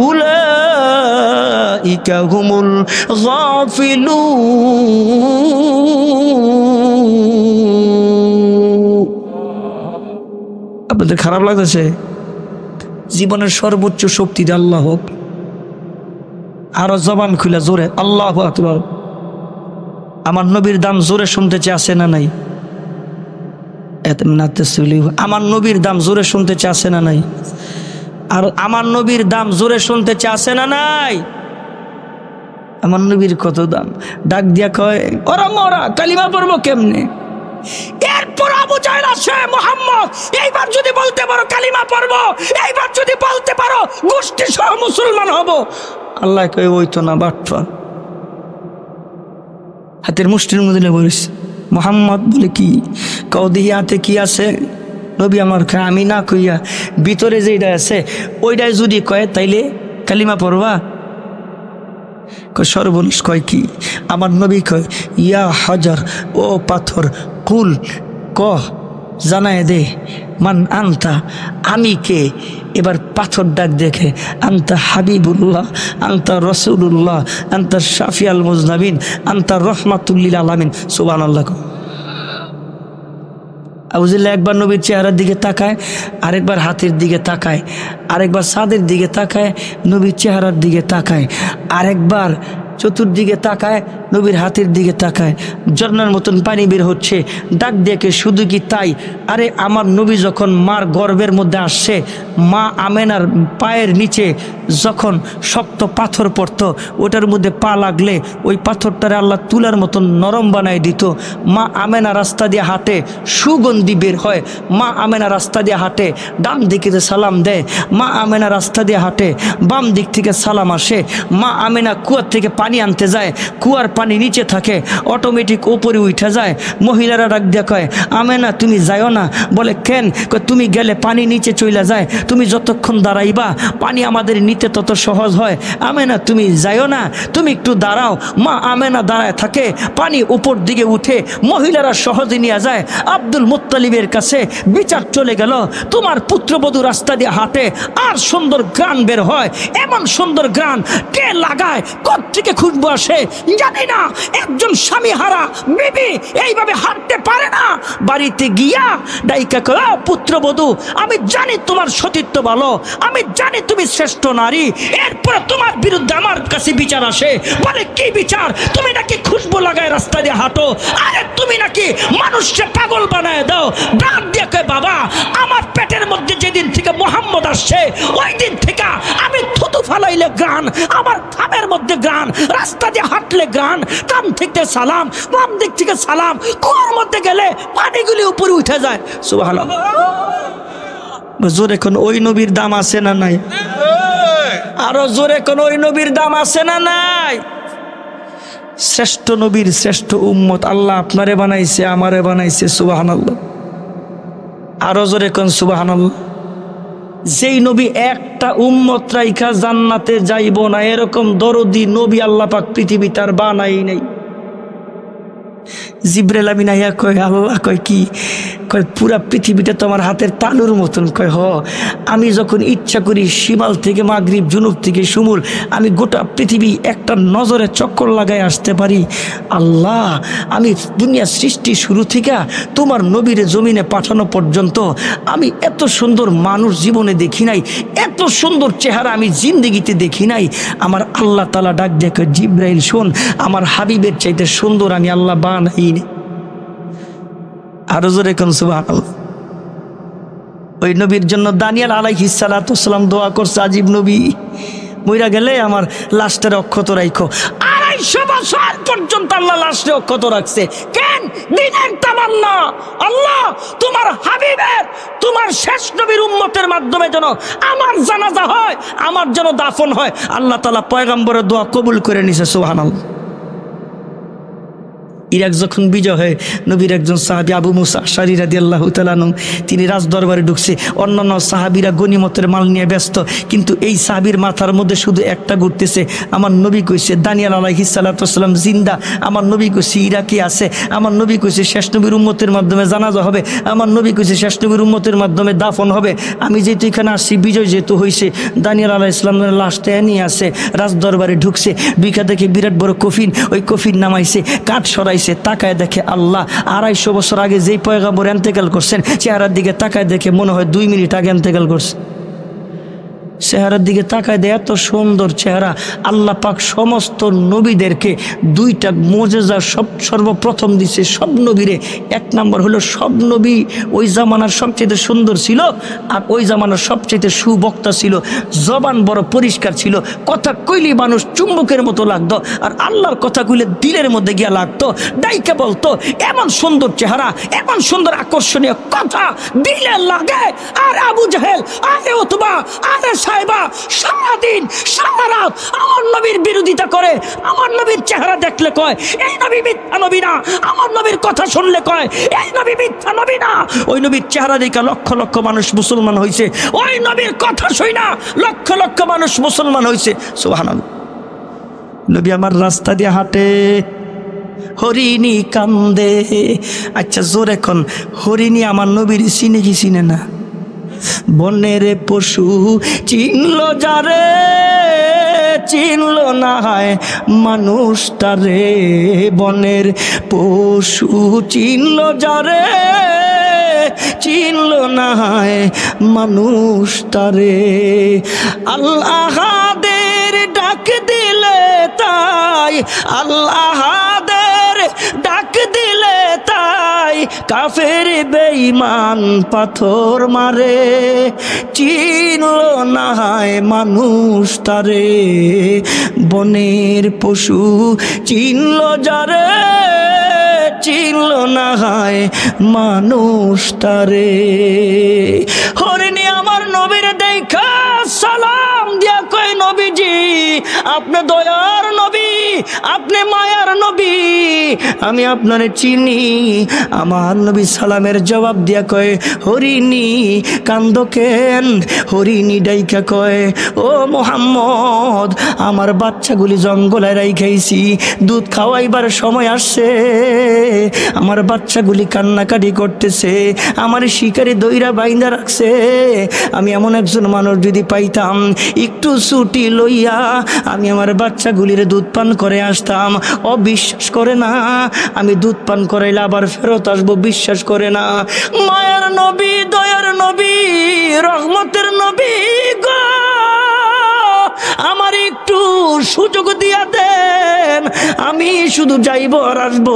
উলাইকা হুমুল গাফিলুন। আপনাদের খারাপ লাগতেছে? জীবনের সর্বোচ্চ শক্তি দিয়ে আল্লাহ হোক। আরো জবান খুলে জোরে আল্লাহু আকবার। আমার নবীর দাম জোরে শুনতে চাচ্ছে না নাই? আমার নবীর দাম জোরে শুনতে চাচ্ছে না নাই? আর আমার নবীর দাম জোরে শুনতে চাচ্ছে না নাই? আমার নবীর কত দাম। ডাক দিয়া কয়, ওরা মরা কালিমা পড়বো কেমনে? এরপর আবু জাহেল আসে, মুহাম্মদ এইবার যদি বলতে পারো কালিমা পড়বো, এইবার যদি বলতে পারো গোষ্ঠী সহ মুসলমান হব। আল্লাহ কয়, ওই তো না বাটপা। হাতের মুষ্টির মধ্যে বলিস। মুহাম্মদ বলে, কি কৌদিহি হাতে কি আছে? নবী আমার কয়, আমি না কইয়া ভিতরে যেটা আছে ওইটাই যদি কয় তাইলে কালিমা পড়বা? কয় সর্বনাশ। কয় কি? আমার নবী কয়, ইয়া হাজার, ও পাথর, কুল কহ জানায় দে মান আনতা, আমি কে? এবার পাথর ডাক দেখে, আনতা হাবিবুল্লাহ, আনতা রসুল্লাহ, আনতা শাফিয়াল মুজনাবিন, আনতা রহমাতুল্লিল আলামিন। সুবহানাল্লাহ। আবুজুল্লাহ একবার নবীর চেহারার দিকে তাকায়, আরেকবার হাতের দিকে তাকায়, আরেকবার সাদের দিকে তাকায়, নবীর চেহারার দিকে তাকায়, আরেকবার চতুর্দিকে তাকায়, নবীর হাতের দিকে তাকায়। ঝর্ণার মতন পানি বের হচ্ছে। ডাক দেখে, শুধু কি তাই? আরে আমার নবী যখন মার গর্ভের মধ্যে আসছে, মা আমেনার পায়ের নিচে যখন শক্ত পাথর পড়তো, ওটার মধ্যে পা লাগলে ওই পাথরটারে আল্লাহ তুলার মতন নরম বানায় দিত। মা আমেনা রাস্তা দিয়ে হাঁটে, সুগন্ধি বের হয়। মা আমেনা রাস্তা দিয়ে হাঁটে, ডান দিকে সালাম দেয়। মা আমেনা রাস্তা দিয়ে হাঁটে, বাম দিক থেকে সালাম আসে। মা আমেনা কুয়ার থেকে পানি আনতে যায়, কুয়ার পানি নিচে থাকে, অটোমেটিক ওপরে উঠে যায়। মহিলারা ডাক দিয়ে কয়, আমেনা তুমি যাও না। বলে কেন? তুমি গেলে পানি নিচে চলে যায়, তুমি যতক্ষণ দাঁড়াইবা পানি আমাদের নিতে তত সহজ হয়। আমেনা তুমি যাও না, তুমি একটু দাঁড়াও। মা আমেনা দাঁড়ায় থাকে, পানি উপর দিকে উঠে, মহিলারা সহজে নিয়ে যায়। আব্দুল মুত্তালিবের কাছে বিচার চলে গেল, তোমার পুত্রবধূ রাস্তা দিয়ে হাঁটে আর সুন্দর গ্রান বের হয়। এমন সুন্দর গ্রান কে লাগায়, কোত্থেকে খুশবু আসে জানি না। একজন স্বামী হারা বিবি এইভাবে হাঁটতে পারে না। বাড়িতে গিয়া ডাইকা কয়, পুত্রবধূ আমি জানি তোমার সতীত্ব ভালো, আমি জানি তুমি শ্রেষ্ঠ নারী, এরপরে তোমার বিরুদ্ধে আমার কাছে বিচার আসে। বলে কি বিচার? তুমি নাকি খুশবু লাগায় রাস্তা দিয়ে হাঁটো, আরে তুমি নাকি মানুষকে পাগল বানায় দাও। ডাক দিয়ে কয়, বাবা আমার পেটের মধ্যে যেদিন থেকে মুহাম্মদ আসছে ওই দিন থেকে আমি থুতু ফালাইলে গ্রান, আমার থামের মধ্যে গ্রান, রাস্তা দিয়ে হাঁটলে গ্রান, ডান থেকে সালাম, বাম দিক থেকে সালাম, কুয়ার মধ্যে গেলে পানিগুলি উপরে উঠে যায়। সুবহানাল্লাহ। জোরে কোন ওই নবীর দাম আছে না নাই? আরো জোরে কোন ওই নবীর দাম আছে না নাই? শ্রেষ্ঠ নবীর শ্রেষ্ঠ উম্মত আল্লাহ আপনারে বানাইছে, আমারে বানাইছে। সুবহানাল্লাহ। আরো জোরে কোন সুবহানাল্লাহ। যেই নবী একটা উম্মত রাইখা জান্নাতে যাইব না, এরকম দরদি নবী আল্লাহ পাক পৃথিবী তার বানাই নাই। জিবরাইল আমিন আইয়া কয়, আল্লাহ কয় কি? কয় পুরা পৃথিবীটা তোমার হাতের তালুর মতন। কয় হ, আমি যখন ইচ্ছা করি শিমাল থেকে মাগরিব, জুনুব থেকে সুমুল, আমি গোটা পৃথিবী একটা নজরে চক্কর লাগায় আসতে পারি। আল্লাহ আমি দুনিয়া সৃষ্টি শুরু থেকে তোমার নবীরে জমিনে পাঠানো পর্যন্ত আমি এত সুন্দর মানুষ জীবনে দেখি নাই, এত সুন্দর চেহারা আমি জিন্দেগিতে দেখি নাই। আমার আল্লাহ তাআলা ডাক দেখে, জিবরাইল শোন, আমার হাবিবের চাইতে সুন্দর আমি আল্লাহ বানাইনি। আরো জোরে কোন সুবহানাল্লাহ। ওই নবীর জন্য দানিয়েল আলাইহিস সালাতু ওয়াস সালাম দোয়া করছে, আজিব নবী মইরা গেলে আমার লাশটার অক্ষত রাখো। 250 250 বছর পর্যন্ত আল্লাহ লাশে অক্ষত রাখছে। কেন? দিনের তামান্না। আল্লাহ তোমার হাবিবের, তোমার শেষ নবীর উম্মতের মাধ্যমে যেন আমার জানাজা হয়, আমার যেন দাফন হয়। আল্লাহ তাআলা পয়গম্বরের দোয়া কবুল করে নিছে। সুবহানাল্লাহ। ইরাক যখন বিজয় হয়, নবীর একজন সাহাবী আবু মুসা আশআরী রাদিয়াল্লাহু তাআলা আনহু, তিনি রাজদরবারে ঢুকছে। অন্যান্য সাহাবীরা গনিমতের মাল নিয়ে ব্যস্ত, কিন্তু এই সাহাবীর মাথার মধ্যে শুধু একটা ঘুরতেছে। আমার নবী কইছে দানিয়েল আলাইহিস সালাতু ওয়াস সালাম জিন্দা, আমার নবী কইছে ইরাকে আছে, আমার নবী কইছে শেষ নবীর উম্মতের মাধ্যমে জানাজা হবে, আমার নবী কইছে শেষ নবীর উম্মতের মাধ্যমে দাফন হবে। আমি যেহেতু এখানে আসছি, বিজয় যেহেতু হয়েছে, দানিয়েল আলাইহিস সালামের লাশটা নিয়ে আসে, রাজদরবারে ঢুকছে। দুইকা দেখে বিরাট বড় কফিন, ওই কফিন নামাইছে, কাঠ সরাই, তাকায় দেখে আল্লাহ 250 বছর আগে যেই পয়গম্বর ইন্তেকাল করছেন, চেহারার দিকে তাকায় দেখে মনে হয় 2 মিনিট আগে ইন্তেকাল করছে। চেহারার দিকে তাকায় দেয়, এত সুন্দর চেহারা। আল্লাহ পাক সমস্ত নবীদেরকে 2টা মুজিজা সর্বপ্রথম দিছে সব নবীরে। 1 নম্বর হলো সব নবী ওই জামানার সবচেয়ে সুন্দর ছিল, আর ওই জামানার সবচেয়ে সুবক্তা ছিল। জবান বড় পরিষ্কার ছিল, কথা কইলি মানুষ চুম্বকের মতো লাগতো, আর আল্লাহর কথা কইলে দিলের মধ্যে গিয়া লাগতো। ডাইকে বলতো, এমন সুন্দর চেহারা, এমন সুন্দর আকর্ষণীয় কথা দিলে লাগে। আর আবু জাহেল, আরে উতবা, আরে সাহেবা সারাদিন সারা রাত আমার নবীর বিরোধিতা করে। আমার নবীর চেহারা দেখলে কয় এই নবী মিথ্যা নবী না, আমার নবীর কথা শুনলে কয় এই নবী মিথ্যা নবী না। ওই নবীর চেহারা দেখে লক্ষ লক্ষ মানুষ মুসলমান হয়েছে, ওই নবীর কথা শুই না লক্ষ লক্ষ মানুষ মুসলমান হয়েছে। সুবহানাল্লাহ। নবী আমার রাস্তা দিয়ে হাঁটে, হরিণী কান্দে। আচ্ছা জোর এখন, হরিণী আমার নবীর চিনে কি চিনে না? বনের পশু চিনল যারে, চিনল না হয় মানুষটারে। বনের পশু চিনল যারে, চিনল না হয় মানুষটারে। আল্লাহদের ডাক দিলে তাই, আল্লাহদের ডাক দিলে তাই, কাফের বেঈমান পাথর মারে। চিনল না হয় মানুষটারে, বনের পশু চিনল যারে, চিনল না হয় মানুষটারে। হরিণী আমার নবীর দেখা সালাম দিয়া কয় নবীজি আপনি দয়ার নবী, আপনি মায়ার নবী, আমি আপনারে চিনি। আমার নবী সালামের জবাব দিয়া কয় হরিণী কান্দো কেন? হরিণী ডাইকা কয় ও মুহাম্মদ, আমার বাচ্চাগুলি জঙ্গলে রাইখাইছি, দুধ খাওয়াইবার সময় আসছে, আমার বাচ্চাগুলি কান্নাকাটি করতেছে, আমার শিকারি দইরা বাইন্দা রাখছে। আমি এমন একজন মানুষ যদি পাইতাম, একটু ছুটি লইয়া আমি আমার বাচ্চাগুলির দুধ পান করে আসতাম। অবিশ্বাস করে না, আমি দুধ পান করাইলে আবার ফেরত আসবো, বিশ্বাস করে না। মায়ের নবী, দয়ার নবী, রহমতের নবী গো, আমার একটু সুযোগ দিয়া দেন, আমি শুধু যাইব আর আসবো,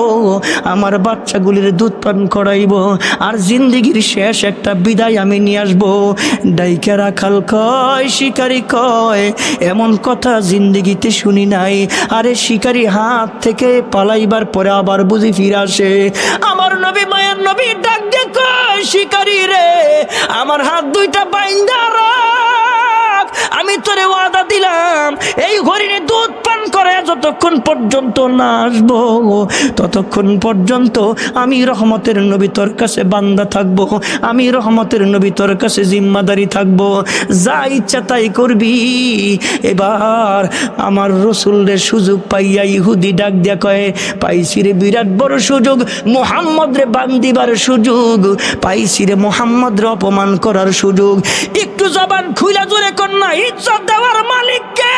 আমার বাচ্চাগুলির দুধ পান করাইব, আর জিন্দিগির শেষ একটা বিদায় আমি নিয়ে আসবো। ডাইকা রাখাল কয়, শিকারি কয়, এমন কথা জিন্দিগিতে শুনি নাই। আরে শিকারি হাত থেকে পালাইবার পরে আবার বুঝি ফিরে আসে। আমার নবী, মায়ের নবী ডাক দিয়ে কয় শিকারি রে, আমার হাত 2টা বাইন্দা রাখ, আমি তোরে ওয়াদা দিলাম এই হরিণে দুধ পান করে যতক্ষণ পর্যন্ত না আসবো, ততক্ষণ পর্যন্ত আমি রহমতের নবী তোর কাছে বান্দা থাকবো, আমি রহমতের নবী তোর কাছে জিম্মাদারি থাকবো, যা ইচ্ছা তাই করবি। এবার আমার রসুলের সুযোগ পাইয়া ইহুদি ডাক দিয়া কয় পাইছি রে বিরাট বড় সুযোগ, মুহাম্মদ রে বান্দিবার সুযোগ, পাইছি রে মুহাম্মদ রে অপমান করার সুযোগ। একটু জবান খুইলা জোরে কোন না ইজ্জত দেওয়ার মালিক কে?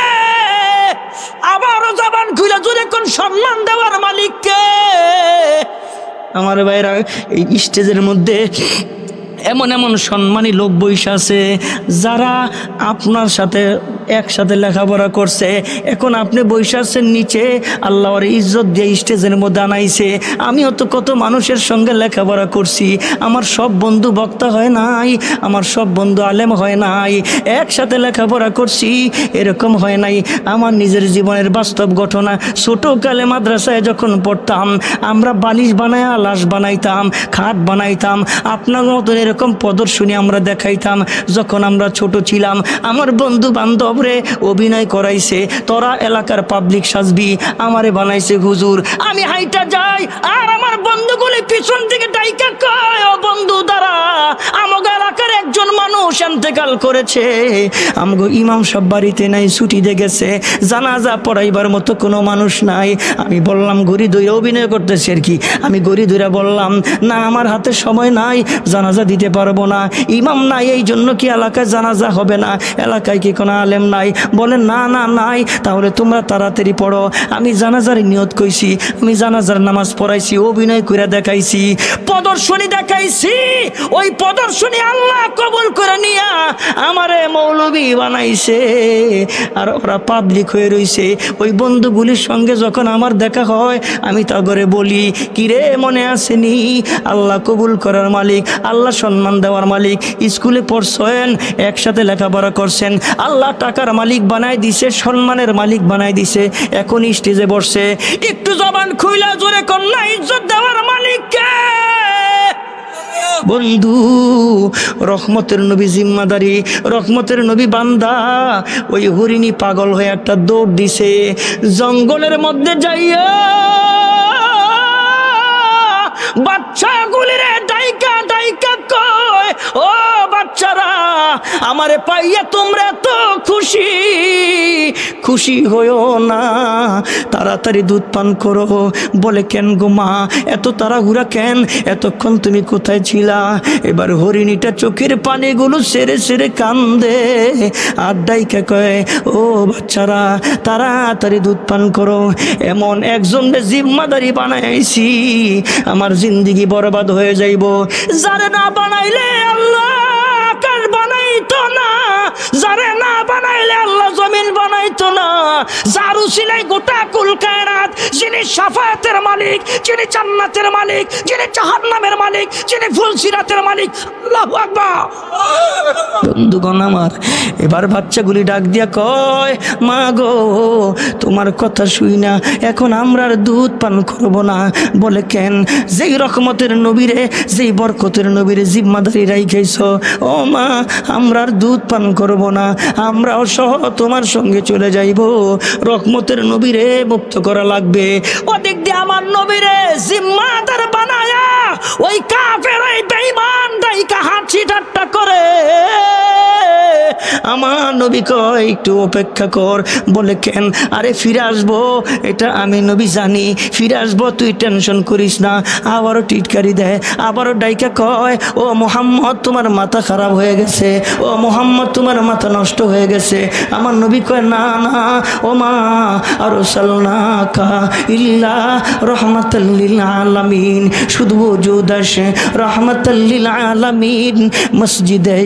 আবারও জবান খুইলা জোরে কোন সম্মান দেওয়ার মালিক কে? আমার ভাইরা, এই স্টেজের মধ্যে এমন এমন সম্মানী লোক বৈশা আছে যারা আপনার সাথে একসাথে লেখাপড়া করছে, এখন আপনি বসে আছেন নিচে, আল্লাহ ওর ইজ্জত দিয়ে স্টেজের মধ্যে আনাইছে। আমিও তো কত মানুষের সঙ্গে লেখাপড়া করছি, আমার সব বন্ধু বক্তা হয় নাই, আমার সব বন্ধু আলেম হয় নাই, একসাথে লেখাপড়া করছি এরকম হয় নাই। আমার নিজের জীবনের বাস্তব ঘটনা, ছোটোকালে মাদ্রাসায় যখন পড়তাম আমরা বালিশ বানায়া লাশ বানাইতাম, খাট বানাইতাম, আপনার মতন এরকম প্রদর্শনী আমরা দেখাইতাম। যখন আমরা ছোট ছিলাম আমার বন্ধু বান্ধবরে অভিনয় করাইছে, তোরা এলাকার পাবলিক সাজবি, আমারে বানাইছে হুজুর। আমি হাইটা যাই আর আমার বন্ধুগুলি পিছন থেকে ডাইকা কয়, ও বন্ধু দাঁড়া, আমাকে এলাকার একজন মানুষ ইন্তেকাল করেছে, আমাকে ইমাম সব বাড়িতে নাই, ছুটি দিয়ে গেছে, জানাজা পড়াইবার মতো কোনো মানুষ নাই। আমি বললাম গড়ি দইরা অভিনয় করতেছে আর কি, আমি গড়ি দইরা বললাম না আমার হাতে সময় নাই, জানাজা দিতে পারবো না, ইমাম নাই এই জন্য কি এলাকায় জানাজা হবে না, এলাকায় কি কোনো আলেম নাই? বলে না না নাই, তাহলে তোমরা তাড়াতাড়ি পড়ো। আমি জানাজার নিয়ত কইছি, আমি জানাজার নামাজ পড়াইছি, অভিনয় করে দেখাইছি, প্রদর্শনী দেখাইছি, ওই প্রদর্শনী আল্লাহ কবুল করে নিয়া আমারে মৌলবী বানাইছে। আর ওরা পাবলিক হয়ে রইছে। ওই বন্ধুগুলির সঙ্গে যখন আমার দেখা হয় আমি তা করে বলি, কিরে মনে আসেনি আল্লাহ কবুল করার মালিক, আল্লাহ সম্মান দেওয়ার মালিক, স্কুলে পড়ছেন, একসাথে লেখাপড়া করছেন, আল্লাহ টাকার মালিক বানাই দিছে, সম্মানের মালিক বানাই দিছে, এখন স্টেজে বসছে, একটু জবান খুইলা জোরে কন্যা ইজ্জত দেওয়ার মালিক কে? বন্ধু, রহমতের নবী জিম্মাদারি, রহমতের নবী বান্দা। ওই হরিণী পাগল হয়ে একটা দৌড় দিছে, জঙ্গলের মধ্যে যাইয়া বাচ্চাগুলিরে ডাইকা ডাইকা কয়, ও বাচ্চারা আমারে পাইয়া তোমরা এত খুশি, খুশি হইও না, তাড়াতাড়ি দুধ পান করো। বলে কেন গো মা এত তাড়াহুড়া কেন, এতক্ষণ তুমি কোথায় ছিলা? এবার হরিণীটা চোখের পানিগুলো সেরে সেরে কান্দে আর ডাইকা কয়, ও বাচ্চারা তাড়াতাড়ি দুধ পান করো, এমন একজনকে জিম্মাদারি বানাইছি আমার জিন্দিগি বরবাদ হয়ে যাইব। যারে না বানাইলে আল্লাহ আকাশ বানাইতো না, যারে না বানাইলে আল্লাহ জমিন বানাইতো না, যার উসিলায় গোটা কুল কায়নাত, যিনি শাফায়াতের মালিক, যিনি জান্নাতের মালিক, যিনি জাহান্নামের মালিক, যিনি ফুলসিরাতের মালিক, আল্লাহু আকবার। বন্ধুগণ আমার, এবার বাচ্চাগুলি ডাক দিয়া কয়, মা গো তোমার কথা শুই না, এখন আমরা আর দুধ পান করব না। বলে কেন? যেই রহমতের নবীরে, যেই বরকতের নবীরে জিম্মাদারি রাইখাইছ, ও মা আমরা আর দুধ পান করব না, আমরাও সহ তোমার সঙ্গে চলে যাইব, রহমতের নবীরে মুক্ত করা লাগবে। ওদিক দিয়ে আমার নবীরে জিম্মাদার বানায়া ওই কাফের ওই বেঈমান দাইকা হাসি ঠাট্টা করে। আমার নবী কয় একটু অপেক্ষা কর। বলে কেন? আরে ফিরে আসবো, এটা আমি নবী জানি, ফিরে আসবো, তুই টেনশন করিস না। আবারও টিটকারি দেয়, আবারও ডাইকা কয়, ও মোহাম্মদ তোমার মাথা খারাপ হয়ে গেছে, ও মোহাম্মদ তোমার মাথা নষ্ট হয়ে গেছে। আমার নবী কয় না না ও মা, আরসালনাকা ইল্লা রাহমাতাল লিল আলামিন, শুধু ওজুদ আসে রাহমাতাল লিল আলামিন, মসজিদে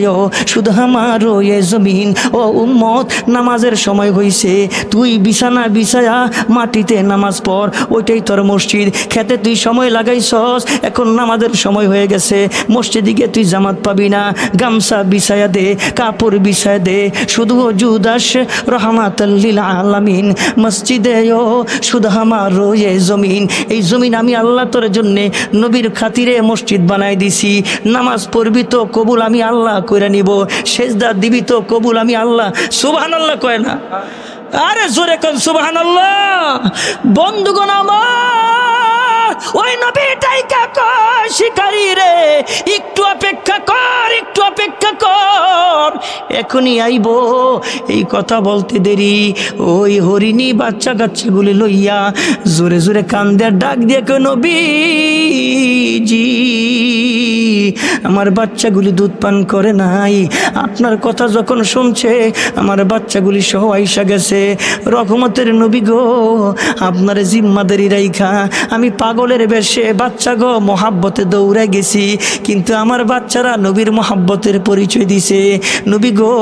শুধু আমারও এ জমিন। ও উম্মত নামাজের সময় হইছে, তুই বিছানা বিছায়া মাটিতে নামাজ পড়, ওইটাই তোর মসজিদ। খেতে তুই সময় লাগাইছস, এখন নামাজের সময় হয়ে গেছে, মসজিদে গিয়ে তুই জামাত পাবি না, গামছা বিছায়া দে, কাপড় বিছায়া দে, শুধু ওজুদ আসে রাহমাতাল লিল আলামিন, মসজিদে শুধু আমারও এ জমিন। এই জমিন আমি আল্লাহ তোর জন্যে নবীর খাতিরে মসজিদ বানাই দিছি। নামাজ পড়বি তো কবুল আমি আল্লাহ কইরা নিব, সেজদা দিবি তো কবুল আমি আল্লাহ। সুবহানাল্লাহ কয় না? আরে জোরে কোন সুবহানাল্লাহ। বন্ধুগণ আমার, ওই নবীটাই কয় শিকারী রে একটু অপেক্ষা কর, একটু অপেক্ষা কর, এখনই আইব। এই কথা বলতে দেরি ওই হরিণী বাচ্চা কাচ্চাগুলি লইয়া জোরে জোরে কান দিয়ে ডাক দিয়ে কয়, নবীজি আমার বাচ্চাগুলি দুধ পান করে নাই, আপনার কথা যখন শুনছে আমার বাচ্চাগুলি সহ আইসা গেছে। রহমতের নবী গো, আপনার জিম্মাদারি রাইখা আমি পাগলের বেশে বাচ্চা গো মহাব্বতে দৌড়ে গেছি, কিন্তু আমার বাচ্চারা নবীর মহাব্বতের পরিচয় দিছে। নবী গো,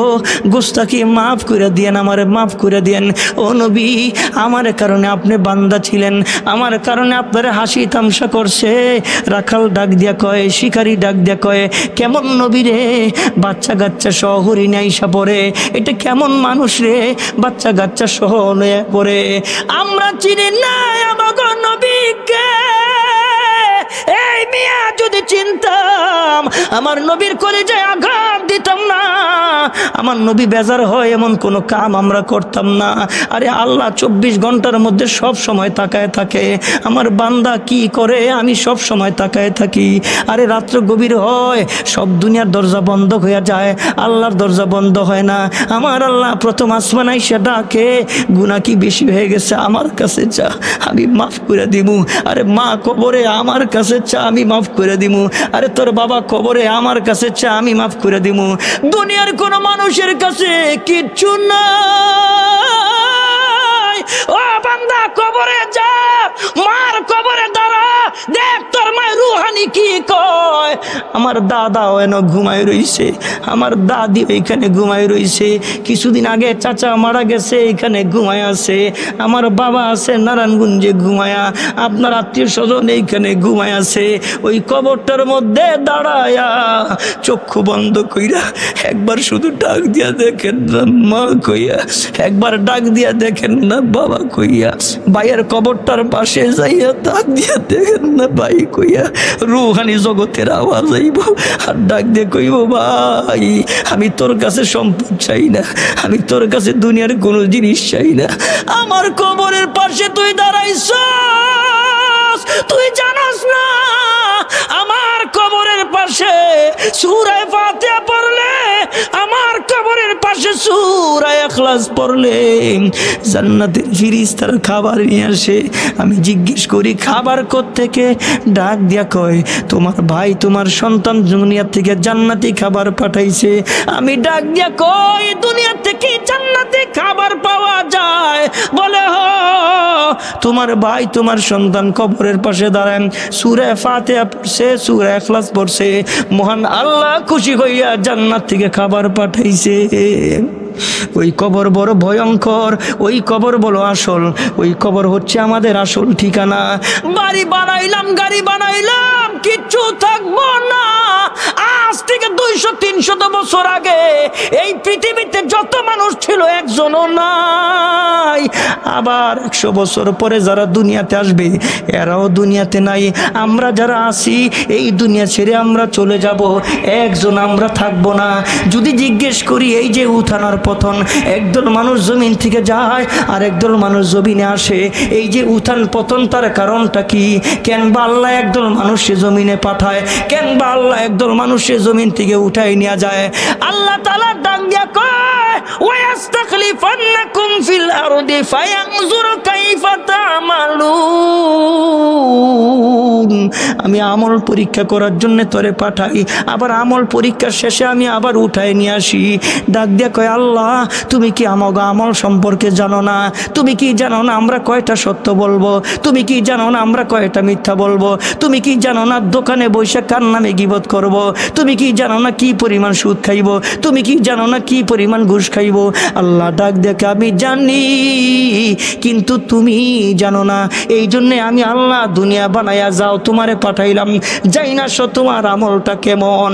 গোস্তাকে মাফ করে দিয়েন, আমার মাফ করে দিয়েন। ও নবী, আমার কারণে আপনি বান্দা ছিলেন, আমার কারণে আপনার হাসি তামসা করছে। রাখাল ডাক দিয়া কয়, শিকারি ডাক দিয়া কয়, কেমন নবী রে, বাচ্চা কাচ্চা সহ হরিণে আইসা পড়ে, এটা কেমন মানুষ রে, বাচ্চা কাচ্চা সহ নিয়ে পড়ে। আমরা চিনি না আমাগো নবীকে। এই মিয়া, যদি চিনতাম আমার নবীর কলিজায় আঘাত দিতাম না, আমার নবী বেজার হয় এমন কোনো কাম আমরা করতাম না। আরে আল্লাহ 24 ঘন্টার মধ্যে সব সময় তাকায় থাকে, আমার বান্দা কি করে আমি সব সময় তাকায় থাকি। আরে রাত্র গভীর হয়, সব দুনিয়ার দরজা বন্ধ হয়ে যায়, আল্লাহর দরজা বন্ধ হয় না। আমার আল্লাহ প্রথম আসমান আইসা ডাকে, গুনাহ কি বেশি হয়ে গেছে আমার কাছে চা, আমি মাফ করে দিব। আরে মা কবরে আমার কাছে চা, আমি মাফ করে দিব। আরে তোর বাবা কবরে আমার কাছে চা, আমি মাফ করে দিব। দুনিয়ার কোন মানুষের কাছে কিচ্ছু নাই। ও বান্দা, কবরে যা, মার কবরে দাঁড়া, দেখ তোর মায়ের রুহানি কি কয়। আমার দাদা এন ঘুমায় রইছে, আমার দাদি ওইখানে ঘুমায় রইছে, কিছুদিন আগে চাচা মারা গেছে, এখানে ঘুমায় আছে, আমার বাবা আছে নারায়ণগঞ্জে ঘুমায়া, আপনার আত্মীয় স্বজন এইখানে ঘুমায় আছে। ওই কবরটার মধ্যে দাঁড়ায়া চক্ষু বন্ধ কইরা একবার শুধু ডাক দিয়া দেখেন না মা কইয়া, একবার ডাক দিয়া দেখেন না বাবা কইয়া, ভাইয়ের কবরটার পাশে যাইয়া ডাক দিয়া দেখেন না ভাই কইয়া, রুহানি জগতের আওয়াজ আইব আর ডাক দিয়ে কইব, ভাই আমি তোর কাছে সম্পদ চাই না, আমি তোর কাছে দুনিয়ার কোনো জিনিস চাই না, আমার কবরের পাশে তুই দাঁড়াইছস, তুই জানাস না আমার কবরের পাশে সূরা ফাতিহা পড়লে, আমার কবরের পাশে সূরা ইখলাস পড়লে জান্নাতের ফেরেশতারা খাবার নিয়ে আসে। আমি জিজ্ঞেস করি খাবার কোত্থেকে? ডাক দিয়া কয়, তোমার ভাই তোমার সন্তান দুনিয়া থেকে জান্নাতি খাবার পাঠাইছে। আমি ডাক দিয়া কই, দুনিয়া থেকে জান্নাতি খাবার পাওয়া যায়? বলে হ। তোমার ভাই তোমার সন্তান কবরের পাশে দাঁড়ান, সূরা ফাতিহা পড়ছে, সূরা ইখলাস পড়ছে, মহান আল্লাহ খুশি হইয়া জান্নাত থেকে খাবার পাঠাইছে। ওই কবর বড় ভয়ঙ্কর, ওই কবর বড় আসল, ওই কবর হচ্ছে আমাদের আসল ঠিকানা। বাড়ি বানাইলাম, গাড়ি বানাইলাম, কিচ্ছু থাকবো না। আজ থেকে 200-300 বছর আগে এই পৃথিবীতে যত মানুষ ছিল একজনও নাই। আবার 100 বছর পরে যারা দুনিয়াতে আসবে এরাও দুনিয়াতে নাই। আমরা যারা আছি এই দুনিয়া ছেড়ে আমরা চলে যাব, একজন আমরা থাকবো না। যদি জিজ্ঞেস করি এই যে উঠানোর পতন, একদল মানুষ জমিন থেকে যায় আর একদল মানুষ জমিনে আসে, এই যে উত্থান পতন তার কারণটা কি? কেন বা আল্লাহ একদল মানুষে জমিনে পাঠায়, কেন বা আল্লাহ একদল মানুষে জমিন থেকে উঠাই নিয়ে যায়? আল্লাহ তাআলা ডাক দিয়া কয়, ওয়াস্তাখলিফান্নাকুম ফিল আরদি ফায়ানজুর কাইফা তা'মালুন। আমি আমল পরীক্ষা করার জন্য তোরে পাঠাই, আবার আমল পরীক্ষার শেষে আমি আবার উঠাই নিয়ে আসি। ডাক দিয়া কয়, আল্লাহ তুমি কি আমাগো আমল সম্পর্কে জানো না? তুমি কি জানো না আমরা কয়টা সত্য বলবো? তুমি কি জানো না আমরা কয়টা মিথ্যা বলবো? তুমি কি জানো না দোকানে বসে কার নামে গীবত করব? তুমি কি জানো না কি পরিমাণ সুদ খাইব? তুমি কি জানো না কি পরিমাণ ঘুষ খাইব? আল্লাহ ডাক দেখে, আমি জানি কিন্তু তুমি জানো না, এই জন্যে আমি আল্লাহ দুনিয়া বানাইয়া যাও তোমারে পাঠাইলাম, যাই না সো তোমার আমলটা কেমন।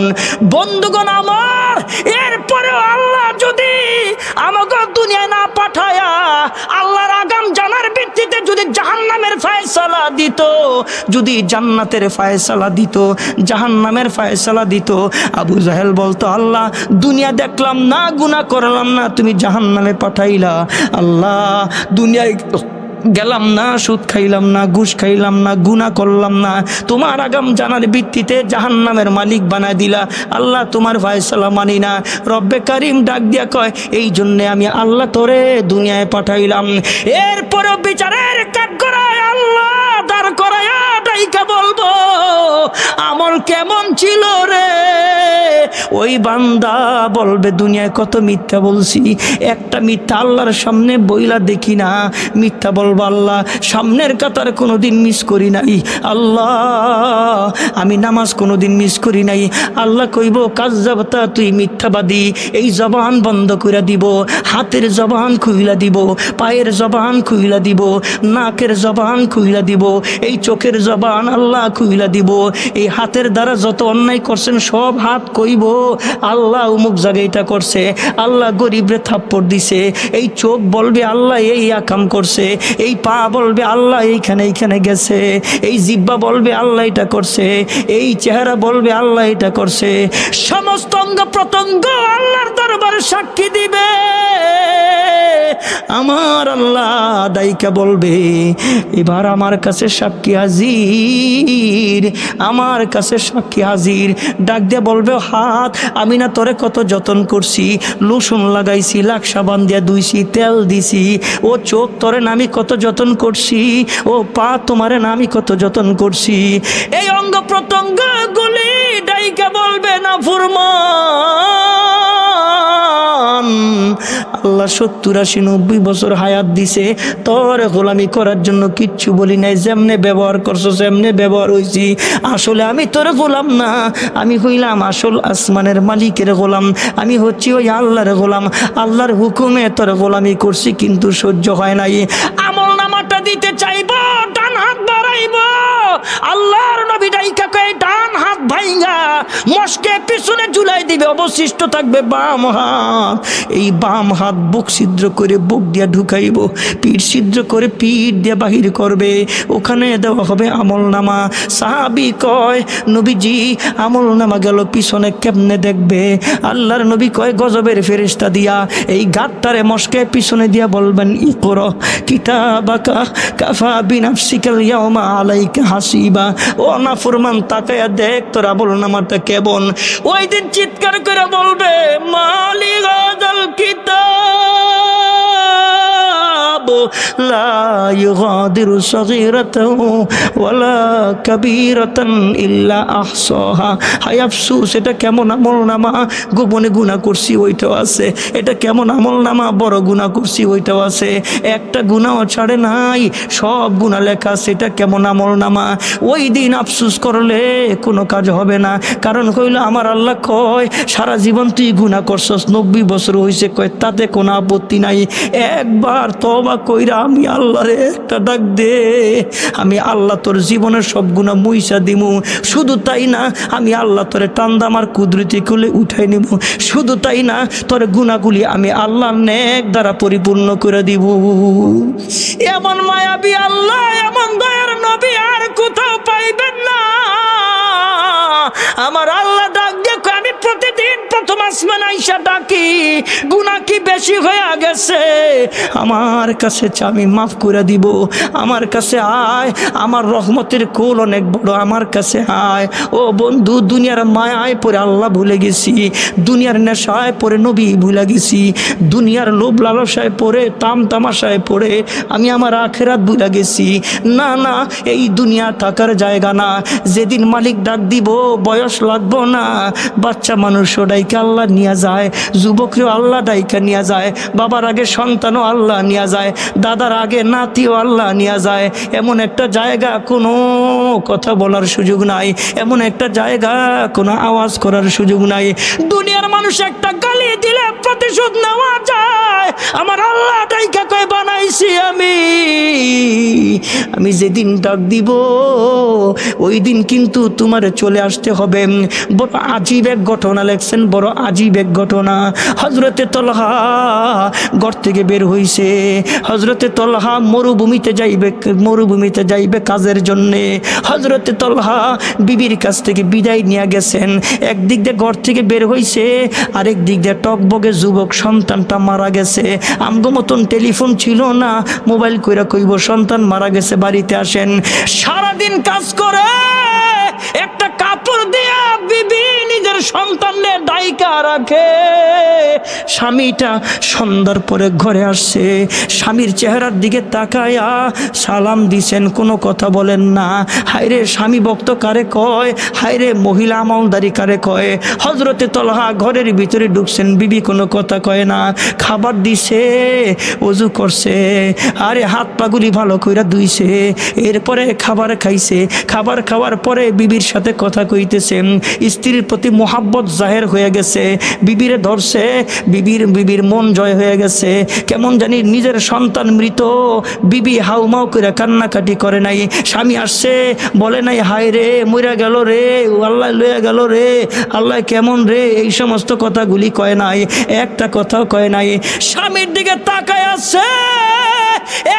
বন্ধুগণ আমার, এরপরেও আল্লাহ যদি আমাকে দুনিয়া না পাঠায়া আল্লাহর আগাম জানার ভিত্তিতে যদি জাহান্নামের ফয়সালা দিত, যদি জান্নাতের ফয়সালা দিত, জাহান্নামের ফয়সালা দিত, আবু জাহেল বলতো, আল্লাহ দুনিয়া দেখলাম না, গুনাহ করলাম না, তুমি জাহান্নামে পাঠাইলা। আল্লাহ দুনিয়ায় গেলাম না, সুদ খাইলাম না, ঘুষ খাইলাম না, গুনাহ করলাম না, তোমার আগাম জানার ভিত্তিতে জাহান্নামের মালিক বানায় দিলা। আল্লাহ তোমার ফয়সালা মানি না। রব্বে কারিম ডাক দিয়া কয়, এই জন্যে আমি আল্লাহ তোরে দুনিয়ায় পাঠাইলাম। এরপরও বিচারের কাঠগড়ায় আল্লাহ দাঁড় করায়া ডাইকা বলবো, আমল কে এমন ছিল রে, ওই বান্দা বলবে দুনিয়ায় কত মিথ্যা বলছি, একটা মিথ্যা আল্লাহর সামনে বইলা দেখি না। মিথ্যা বলবো আল্লাহ সামনের কাতার কোনোদিন মিস করি নাই, আল্লাহ আমি নামাজ কোনোদিন মিস করি নাই। আল্লাহ কইব কাজ্জাবতা, তুই মিথ্যাবাদী, এই জবান বন্ধ করে দিব, হাতের জবান খুইলা দিব, পায়ের জবান খুইলা দিব, নাকের জবান খুইলা দিব, এই চোখের জবান আল্লাহ খুইলা দিব। এই হাতের দ্বারা যত অন্যায় করছেন সব হাত কইব আল্লাহ অমুক জায়গায় এটা করছে, আল্লাহ গরিবরে থাপ্পড় দিছে। এই চোখ বলবে আল্লাহ এই আকাম করছে, এই পা বলবে আল্লাহ এইখানে গেছে, এই জিহ্বা বলবে আল্লাহ এটা করছে, এই চেহারা বলবে আল্লাহ এটা করছে। সমস্ত অঙ্গ প্রত্যঙ্গ আল্লাহর দরবারে সাক্ষী দিবে। আমার আল্লাহ দায়িকা বলবে এবার আমার কাছে সাক্ষী হাজির, আমার কাছে সাক্ষী হাজির। ডাক দিয়ে বলবে হাত, আমি না তোরে কত যতন করছি, লোশন লাগাইছি, লাখ সাবান দিয়া ধুইছি, তেল দিছি। ও চোখ, তোরে না আমি কত যতন করছি, ও পা, তোমারে না আমি কত যতন করছি। এই অঙ্গ প্রত্যঙ্গ গুলি ডাইকা বলবে না ফুরমান, আল্লাহ 70-80-90 বছর হায়াত দিছে, তোর গোলামি করার জন্য কিচ্ছু বলি নাই। যেমনে ব্যবহার করছো সেমনে ব্যবহার হয়েছি। আসলে আমি তোর গোলাম না, আমি হইলাম আসল আসমানের মালিকের গোলাম, আমি হচ্ছি ওই আল্লাহর গোলাম। আল্লাহর হুকুমে তোর গোলামি করছি, কিন্তু সহ্য হয় নাই। আমল নামাটা দিতে চাইব, ডান হাত বাড়াইব, আল্লাহর নবী ডাইকা কয় ডান হাত ভাইঙ্গা মস্কে পিছনে ঝুলাই দিবে, অবশিষ্ট থাকবে বাম হাত। এই বাম হাত বুক ছিদ্র করে বুক দিয়া ঢুকাইব, পিঠ ছিদ্র করে পিঠ দিয়ে বাহির করবে, ওখানে দেওয়া হবে আমল নামা। সাহাবী কয় নবীজি আমল নামা গেল পিছনে কেমনে দেখবে? আল্লাহর নবী কয় গজবের ফেরেশতা দিয়া এই গাতটারে মস্কে পিছনে দিয়া বলবেন ইকরা কিতাবাকা কাফা বিনাফসিকাল ইয়াউমা আলাইকা হাসিবা। ও নাফরমান, তাকায়া দেখ তোর আমল নামাটা কেমন। ওই দিন চিৎকার করে বলবে মালিক হাযাল কিতাব লা ইউগাদিরু সগীরাতান ওয়ালা কাবীরাতান ইল্লা আহসাহা। হায় আফসোস, এটা কেমন আমল নামা, গোপনে গুনাহ করছি ওইটাও আছে, এটা কেমন আমল নামা, বড় গুনাহ করছি ওইটাও আছে, একটা গুনাহ ছাড়ে নাই, সব গুনাহ লেখা আছে। এটা কেমন আমল নামা? ওই দিন আফসোস করলে কোনো কাজ হবে না। কারণ হইল আমার আল্লাহ কয় সারা জীবন তুই গুনাহ করছস, 90 বছর হয়েছে, কয় তাতে কোনো আপত্তি নাই। একবার তওবা কইরা আমি আল্লাহরে একটা ডাক দে, আমি আল্লাহ তোর জীবনের সব গুনাহ মুইসা দিমু। শুধু তাই না, আমি আল্লাহ তোরে টান্দা আমার কুদরতি কোলে উঠাই নিব। শুধু তাই না, তোর গুনাহগুলি আমি আল্লাহর নেক দ্বারা পরিপূর্ণ করে দিব। এমন মায়াবী আল্লাহ, এমন দয়ার নবী আর কোথাও পাইবেন না। আমার আল্লাহ ডাক দিয়ে আমি প্রতিদিন প্রথম আসমান আইসা ডাকি, গুনাহ কি বেশি হয়ে গেছে? আমার কাছে আমি মাফ করে দিব। আমার কাছে আয়, আমার রহমতের কোল অনেক বড়, আমার কাছে আয়। ও বন্ধু, দুনিয়ার মায়ায় পরে আল্লাহ ভুলে গেছি, দুনিয়ার নেশায় পরে নবী ভুলে গেছি, দুনিয়ার লোভ লালসায় পরে তাম তামাশায় পরে আমি আমার আখিরাত ভুলে গেছি। না না, এই দুনিয়া থাকার জায়গা না। যেদিন মালিক ডাক দিব বয়স লাগবো না, বাচ্চা মানুষও ডাইকা আল্লাহ নিয়ে যায়, যুবকরেও আল্লাহ ডাইকা নিয়ে যায়, বাবার আগে সন্তানও আল্লাহ নিয়ে যায়, দাদার আগে নাতিও আল্লাহ নিয়ে যায়। এমন একটা জায়গা কোনো কথা বলার সুযোগ নাই, এমন একটা জায়গা কোনো আওয়াজ করার সুযোগ নাই। দুনিয়ার মানুষ একটা গালি দিলে প্রতিশোধ নেওয়া যায়, আমার আল্লাহ ডাইকা কয় বানাইছি আমি যেদিন ডাক দিব ওই দিন কিন্তু তোমার চলে আসতে হবে। বড় আজীব এক ঘটনা লেখছেন, বড় আজীব এক ঘটনা। হযরতে তলহা ঘর থেকে বের হইছে। হযরতে তলহা মরুভূমিতে যাইবে কাজের জন্যে। হযরতে তলহা বিবির কাছ থেকে বিদায় নিয়ে গেছেন। একদিক দিয়ে ঘর থেকে বের হইছে, আরেক দিক দিয়ে টকবগে যুবক সন্তানটা মারা গেছে। আমগো মতন টেলিফোন ছিল না, মোবাইল কইরা কইব সন্তান মারা গেছে, বাড়িতে আসেন। সারাদিন কাজ করে একটা কাপড় দিয়া বিবি নিজের সন্তানের ডাইকা রাখে। স্বামীটা সন্ধ্যার পরে ঘরে আসছে, স্বামীর চেহারার দিকে তাকায়া সালাম দিছেন, কোনো কথা বলেন না। হায়রে স্বামী ভক্ত কারে কয়, হায়রে মহিলা আমলদারি কারে কয়। হযরতে তলহা ঘরের ভিতরে ঢুকছেন, বিবি কোনো কথা কয় না। খাবার দিছে, ওযু করছে, আরে হাত পাগুলি ভালো কইরা ধুইছে, এরপরে খাবার খাইছে। খাবার খাওয়ার পরে বিবির সাথে কথা কইতেছে, স্ত্রীর প্রতি মোহাব্বত জাহের হয়ে গেছে, বিবিরে ধরছে, বিবির মন জয় হয়ে গেছে। কেমন জানি নিজের সন্তান মৃত, বিবি হাউমাউ করে কান্নাকাটি করে নাই। স্বামী আসছে, বলে নাই হায় রে মইরা গেল রে, আল্লাহ লইয়া গেল রে, আল্লাহ কেমন রে, এই সমস্ত কথাগুলি কয় নাই, একটা কথাও কয় নাই। স্বামীর দিকে তাকায় আছে,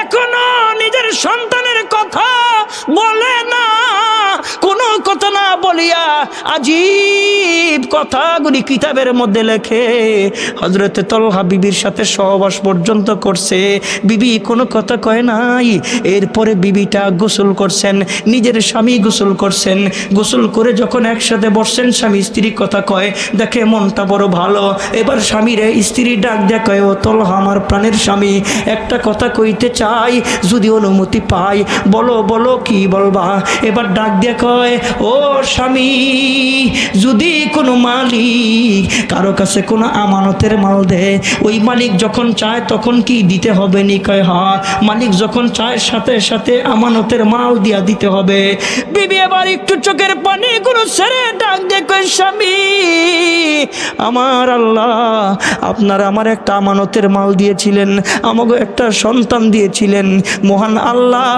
এখনো নিজের সন্তানের কথা বলে না। কোনো কথা না বলিয়া আজীব কথাগুলি কিতাবের মধ্যে লেখে। হযরতে তলহা বিবির সাথে সহবাস পর্যন্ত করছে, বিবি কোনো কথা কয় নাই। এরপরে বিবিটা গোসল করছেন, নিজের স্বামী গোসল করছেন। গোসল করে যখন একসাথে বসছেন, স্বামী স্ত্রী কথা কয়, দেখে মনটা বড় ভালো। এবার স্বামীরে স্ত্রী ডাক দেয়া কয়, ও তলহা আমার প্রাণের স্বামী, একটা কথা কইতে চাই, যদি অনুমতি পাই বলো, বলো কি বলবা। এবার ডাক দেয়া কয়, ও স্বামী, যদি কোনো মালিক কারো কাছে কোনো আমানতের মাল দেয়, ওই মালিক যখন চায় তখন কি দিতে হবে নি? কয় হ্যাঁ, মালিক যখন চায় সাথে সাথে আমানতের মাল দিয়া দিতে হবে। বিবি এবার একটু চোখের পানি কোনো ছেড়ে ডাক দিয়ে কয়, স্বামী আমার আল্লাহ আপনার আমার একটা আমানতের মাল দিয়েছিলেন, আমাকে একটা সন্তান দিয়েছিলেন, মহান আল্লাহ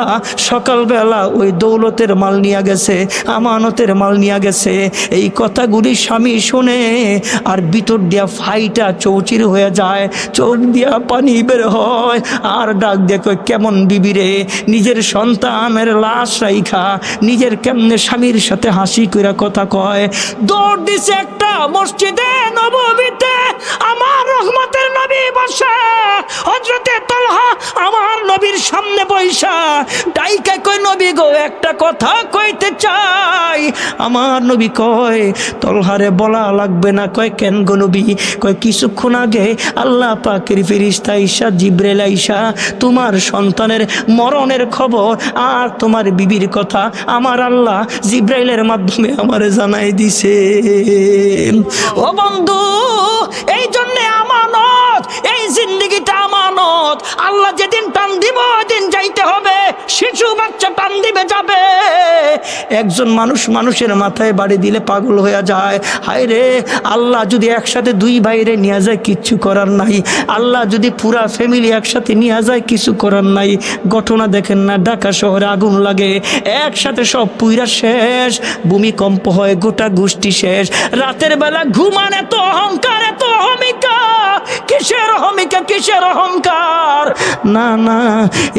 সকালবেলা ওই দৌলতের মাল নিয়ে গেছে, আমানতের মাল নিয়ে গেছে। এই কথাগুলি স্বামী শুনে আর ভিতর দিয়া ফাইটা চৌচির হয়ে যায়, চোখ দিয়া পানি বের হয়। আর ডাক দিয়ে কয়, কেমন বিবিরে, নিজের সন্তানের লাশ রাইখা নিজের কেমনে স্বামীর সাথে হাসি কইরা কথা কয়। দৌড় দিছে একটা মসজিদে নববীতে, আমার রহমতের নবী বসা, হযরতে তলহা আমার নবীর সামনে বইসা ডাইকা কয়, নবী গো একটা কথা কইতে চাই। আমার নবী কয়, তলহারে বলা লাগবে না। কয় কেন গো নবী? কয় কিছুক্ষণ আগে আল্লাহ পাকের ফেরেশতা আইসা, জিবরাইল আইসা তোমার সন্তানের মরণের খবর আর তোমার বিবির কথা আমার আল্লাহ জিবরাইলের মাধ্যমে আমারে জানাই দিছে। ও বন্ধু, এই জন্য আমানত, এই জিন্দেগিটা আমানত। আল্লাহ যেদিন টান দিব ওইদিন যাইতে হবে। শিশু বাচ্চা টান দিবে যাবে। একজন মানুষের মাথায় বাড়ি দিলে পাগল হয়ে যায়। হায় রে, আল্লাহ যদি একসাথে দুই ভাইরে নিয়ে যায় কিচ্ছু করার নাই। আল্লাহ যদি পুরা ফ্যামিলি একসাথে নিয়ে যায় কিছু করার নাই। ঘটনা দেখেন না, ঢাকা শহরে আগুন লাগে, একসাথে সব পুইরা শেষ, ভূমিকম্প হয়, গোটা গোষ্ঠী শেষ। রাতের বেলা ঘুমান, এত অহংকার, এত অহমিকা। কিসের অহমিকা, কিসের অহংকার? না না,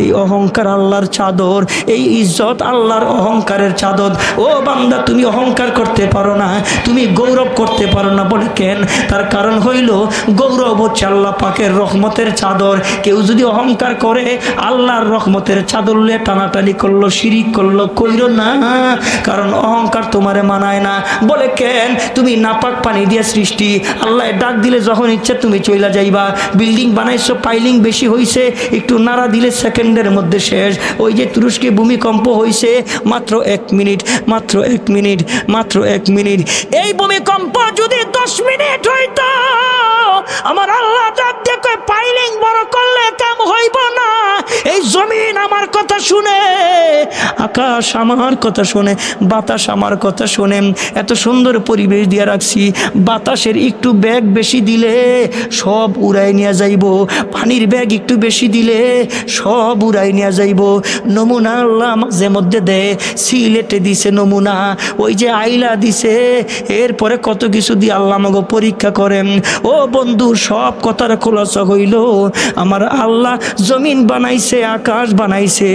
এই অহংকার আল্লাহর চাদর, এই ইজ্জত আল্লাহর অহংকারের চাদর। ও বান্দা, তুমি অহংকার করতে পারো না, তুমি গৌরব করতে পারো না। বলে কেন? তার কারণ হইল গৌরব হচ্ছে আল্লাহ পাকের রহমতের চাদর। কেউ যদি অহংকার করে আল্লাহর রহমতের চাদর নিয়ে টানাটানি করলো, শিরিক করলো, কইরো না, কারণ অহংকার তোমারে মানায় না। বলে কেন? তুমি নাপাক পানি দিয়ে সৃষ্টি, আল্লাহ ডাক দিলে যখন ইচ্ছে তুমি চইলা যাইবা। বিল্ডিং বানাইছো, পাইলিং বেশি হইছে, একটু নাড়া দিলে সেকেন্ডের মধ্যে শেষ। ওই যে তুরস্কে ভূমিকম্প হইছে, মাত্র 1 মিনিট, মাত্র 1 মিনিট, মাত্র 1 মিনিট। এই ভূমিকম্প যদি 10 মিনিট হইতো, আমার আল্লাহ ডাক দিয়ে কয়, পাইলিং বড় করলে কাম হইব না। এই জমিন আমার কথা শুনে, আকাশ আমার কথা শুনে, বাতাস আমার কথা শুনে। এত সুন্দর পরিবেশ দিয়ে রাখছি, বাতাসের একটু ব্যাগ বেশি দিলে সব উড়াই নিয়ে যাইব, পানির ব্যাগ একটু বেশি দিলে সব উড়াই নিয়ে যাইব। নমুনা আল্লাহ মাঝে মধ্যে দেয়, সিলেটে দিছে নমুনা, ওই যে আইলা দিছে, এরপরে কত কিছু দিয়ে আল্লাহ আমাকে পরীক্ষা করেন। ও বন্ধু, সব কথার খোলাসা হইল, আমার আল্লাহ জমিন বানাইছে, আকাশ বানাইছে,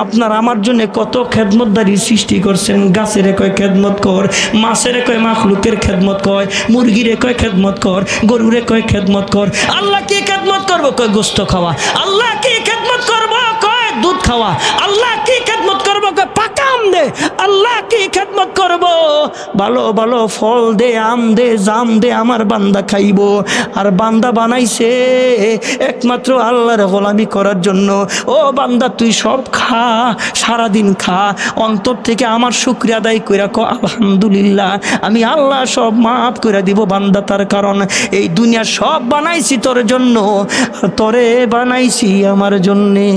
আপনার আমার জন্য কত খেদমতদারি সৃষ্টি করছেন। গাছের কয় খেদমত কর, মাছের কয় মাখলুকের খেদমত কয়, মুরগিরে কয় খেদমত কর, গরুরে কয় খেদমত কর। আল্লাহ কি খেদমত করবো? কয় গোস্ত খাওয়া। আল্লাহ কি খেদমত করবো? কয় দুধ খাওয়া। আল্লাহ কি খেদমত করবো? কয় পাকাম দে। আল্লাহ কি খেদমত করবো? ভালো ভালো ফল দে, আম দে, জাম দে, আমার বান্দা খাইব। আর বান্দা বানাইছে একমাত্র আল্লাহর গোলামি করার জন্য। ও বান্দা তুই সব খা, সারাদিন খা, অন্তর থেকে আমার শুকরিয়া আদায় কইরা কো আলহামদুলিল্লাহ, আমি আল্লাহ সব মাফ করে দিব বান্দা। তার কারণ এই দুনিয়া সব বানাইছি তোর জন্য, তোরে বানাইছি আমার জন্যে।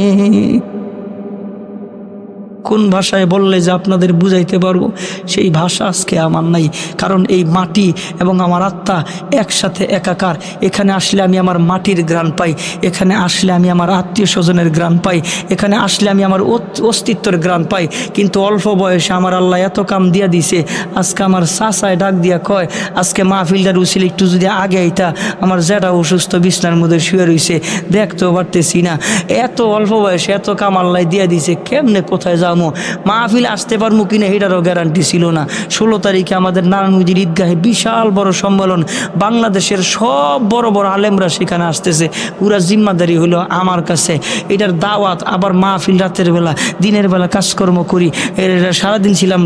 কোন ভাষায় বললে যে আপনাদের বুঝাইতে পারবো, সেই ভাষা আজকে আমার নাই। কারণ এই মাটি এবং আমার আত্মা একসাথে একাকার। এখানে আসলে আমি আমার মাটির গ্রাণ পাই, এখানে আসলে আমি আমার আত্মীয় স্বজনের গ্রাণ পাই, এখানে আসলে আমি আমার অস্তিত্বের গ্রাণ পাই। কিন্তু অল্প বয়সে আমার আল্লাহ এত কাম দিয়া দিছে। আজকে আমার চাচায় ডাক দিয়া কয়, আজকে মাহফিলটার উচিল একটু যদি আগে আইতা, আমার যেটা অসুস্থ বিছনার মধ্যে শুয়ে রয়েছে, দেখতেও পারতেছি না। এত অল্প বয়সে এত কাম আল্লাহ দিয়া দিছে, কেমনে কোথায় যাবো, মাহফিল আসতে পারবো কিনা এটারও গ্যারান্টি ছিল না। 16 তারিখে আমাদের নারায়ণগঞ্জের ঈদগাহে বিশাল বড় সম্মেলন, বাংলাদেশের সব বড় বড় আলেমরা সেখানে আসতেছে। পুরা জিম্মাদারি হলো আমার কাছে, এটার দাওয়াত। আবার মাহফিল রাতের বেলা, দিনের বেলা কাজকর্ম করি। সারাদিন ছিলাম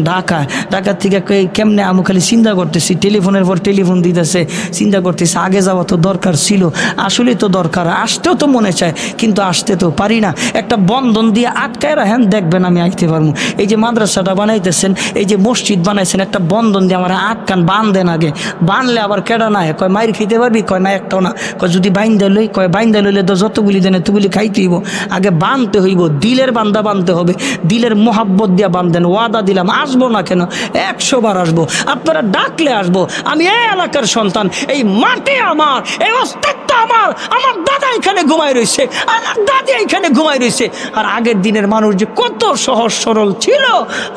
ঢাকা থেকে কেমনে আমি খালি চিন্তা করতেছি, টেলিফোনের পর টেলিফোন দিতেছে, চিন্তা করতেছি আগে যাওয়া তো দরকার ছিল, আসলেই তো দরকার, আসতেও তো মনে চায় কিন্তু আসতে তো পারি না। একটা বন্ধন দিয়ে আটকায় রাখেন, দেখবেন আমি আইতে পারবো। এই যে মাদ্রাসাটা বানাইতেছেন, এই যে মসজিদ বানাইছেন, একটা বন্ধন দিয়ে আমার আটকান, বান্ধেন আগে। বানলে আবার কেডা না কয় মাইর খেতে পারবি, কয় না একটাও না, কয় যদি বাইন্দা লই, কয় বাইন্দা লইলে তো যতগুলি দেন এতগুলি খাইতে হইব। আগে বানতে হইব, দিলের বান্দা বানতে হবে, দিলের মোহাব্বত দিয়া বান্ধেন। ওয়াদা দিলাম আসবো না কেন, 100 বার আসবো, আপনারা ডাকলে আসবো। আমি এই এলাকার সন্তান, এই মাটি আমার, এই অস্তিত্ব আমার। আমার দাদা এখানে ঘুমাই রয়েছে, আমার দাদি এখানে ঘুমাই রয়েছে। আর আগের দিনের মানুষ যে কত সহজ সরল ছিল,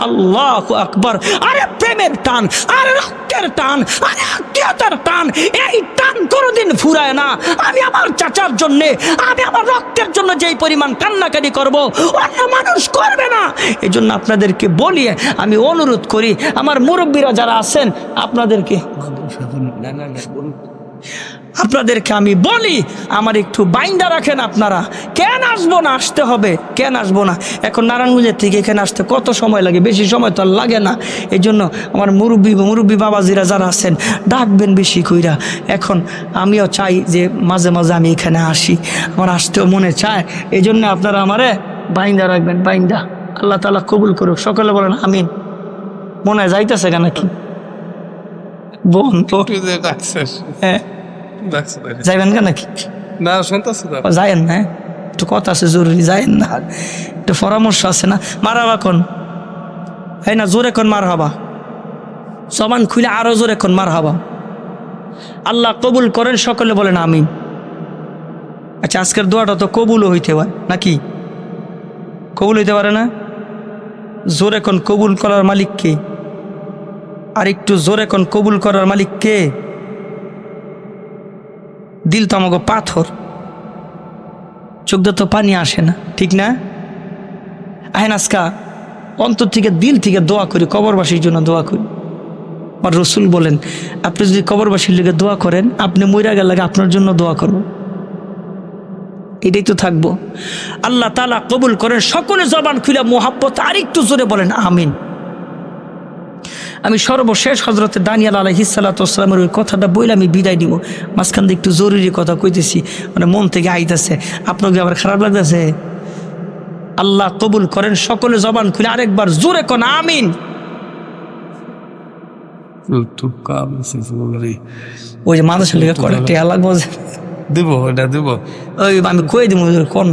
আল্লাহু আকবার। আরে প্রেমের টান, আরে রক্তের টান, আরে আত্মীয়তার টান, এই টান কোনোদিন ফুরায় না। আমি আমার চাচার জন্য, আমি আমার রক্তের জন্য যেই পরিমাণ কান্নাকাটি করব, অন্য মানুষ করবে না। এই জন্য আপনাদেরকে বলি, আমি অনুরোধ করি, আমার মুরব্বীরা যারা আছেন আপনাদেরকে আমি বলি, আমার একটু বাইন্দা রাখেন। আপনারা কেন আসবো না, আসতে হবে, কেন আসবো না। এখন নারায়ণগঞ্জের থেকে এখানে আসতে কত সময় লাগে, বেশি সময় তো আর লাগে না। এই জন্য আমার মুরব্বী বাবাজিরা যারা আছেন ডাকবেন বেশি কইরা। এখন আমিও চাই যে মাঝে মাঝে আমি এখানে আসি, আমার আসতেও মনে চায়। এই জন্য আপনারা আমারে বাইন্দা রাখবেন, বাইন্দা। আল্লাহ তাআলা কবুল করুক। সকলে বলেন আমিন। মনে হয় যাইতেছে কেন কি বোন তো, হ্যাঁ যাইবেন কেন কি না শুনতেছি তো, যায়েন না, একটু কথা আছে জরুরি, যায়েন না, একটু পরামর্শ আছে না। মারহাবা কোন, হ্যাঁ না, জোরে কোন মারহাবা, জবান খুলে আরো জোরে কোন মারহাবা। আল্লাহ কবুল করেন, সকলে বলেন আমিন। আচ্ছা, আজকের দোয়াটা তো কবুলও হইতে পারে নাকি, কবুল হইতে পারে না? জোরে কোন কবুল করার মালিক কে? আর একটু জোরে কোন কবুল করার মালিক কে? দিল তো আমাকে পাথর, চোখ দিয়ে তো পানি আসে না, ঠিক না? আহেন আজকা অন্তর থেকে, দিল থেকে দোয়া করি, কবরবাসীর জন্য দোয়া করি। আমার রসুল বলেন, আপনি যদি কবরবাসীর লিগে দোয়া করেন, আপনি মইরা গেলে আপনার জন্য দোয়া করব। এটাই তো থাকবো। আল্লাহ তাআলা কবুল করেন। সকলে জবান খুলে মোহাব্বত আর একটু জোরে বলেন আমিন। আমি সর্বশেষ হযরতে দানিয়েল আলাইহিস সালাতু ওয়াস সালামের ওই কথাটা বইলে আমি বিদায় দিব। মাঝখান দিয়ে একটু জরুরি কথা কইতেছি, মানে মন থেকে আইতেছে। আপনাকে আবার খারাপ লাগতেছে? আল্লাহ কবুল করেন। সকলে জবান খুলে আরেকবার জোরে কোন আমিন। ওই যে মাদ্রাসার লিগে করে টিয়া লাগবো, দিব এটা দিব, ওই আমি কই দিব, কোন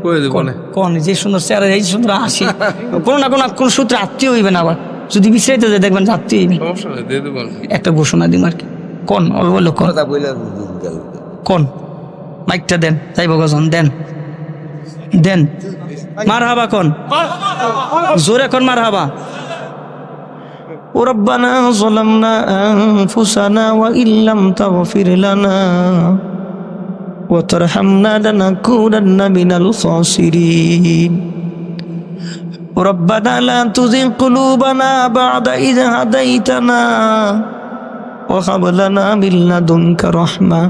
কই দিব না, কোন যে সুন্দর চেহারা, এই সুন্দর হাসি, কোনো না কোন সূত্রে আত্মীয় হইবেন। আবার যদি বিশ্রাইতে যায় দেখবেন আত্মীয় হইবেন। একটা ঘোষণা দিন আর কি, কোন অল্প লোক কোন মাইকটা দেন, যাইব গজন দেন দেন। মারহাবা কোন, জোরে কোন মারহাবা। ربنا ظلمنا أنفسنا وإن لم تغفر لنا وترحمنا لنكونن من الخاسرين ربنا لا تزغ قلوبنا بعد إذ هديتنا وهب لنا من لدنك رحمة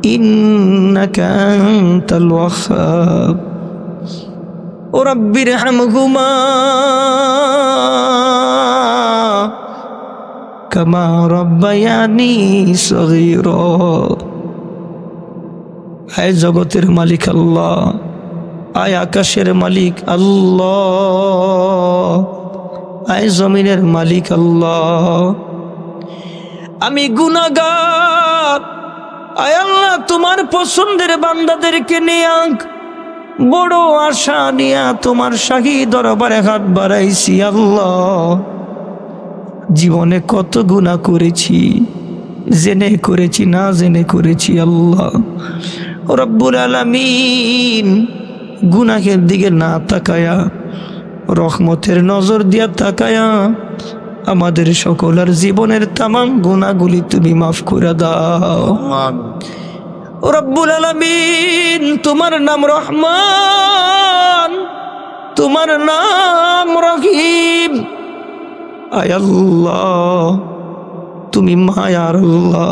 إنك أنت الوهاب رب ارحمهما কামা রাব্বায়ানি সগীরা। হে জগতের মালিক আল্লাহ, আয় আকাশের মালিক আল্লাহ, আয় জমিনের মালিক আল্লাহ, আমি গুনাহগার। আয় আল্লাহ, তোমার পছন্দের বান্দাদেরকে নিয়ে বড় আশা নিয়া তোমার শাহী দরবারে হাত বাড়াইছি আল্লাহ। জীবনে কত গুনাহ করেছি, জেনে করেছি না জেনে করেছি আল্লাহ রব্বুল আলামিন। গুনাহের দিকে না তাকায়া রহমতের নজর দিয়া তাকায়া আমাদের সকলের জীবনের তামাম গুনাহগুলি তুমি মাফ করে দাও রব্বুল আলামিন। তোমার নাম রহমান, তোমার নাম রহিম। আয় আল্লাহ, তুমি মায়ার আল্লাহ,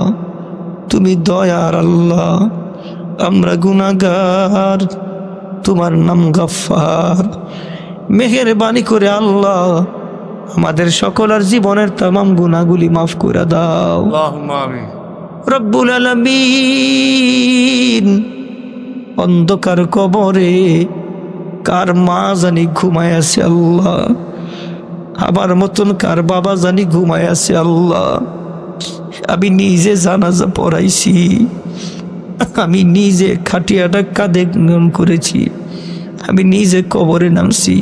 তুমি দয়ার আল্লাহ। আমরা গুনাহগার, তোমার নাম গফফার। মেহেরবানি করে আল্লাহ আমাদের সকলের জীবনের তামাম গুনাহগুলি মাফ করে দাও আল্লাহুম্মা আমিন রব্বুল আলামিন। অন্ধকার কবরে কার মা জানি ঘুমায় আছে আল্লাহ, আমার মতন কার বাবা জানি ঘুমায় আছে আল্লাহ। আমি নিজে জানাজা পড়াইছি, আমি নিজে খাটিয়াটা কাঁধে করেছি, আমি নিজে কবরে নামছি।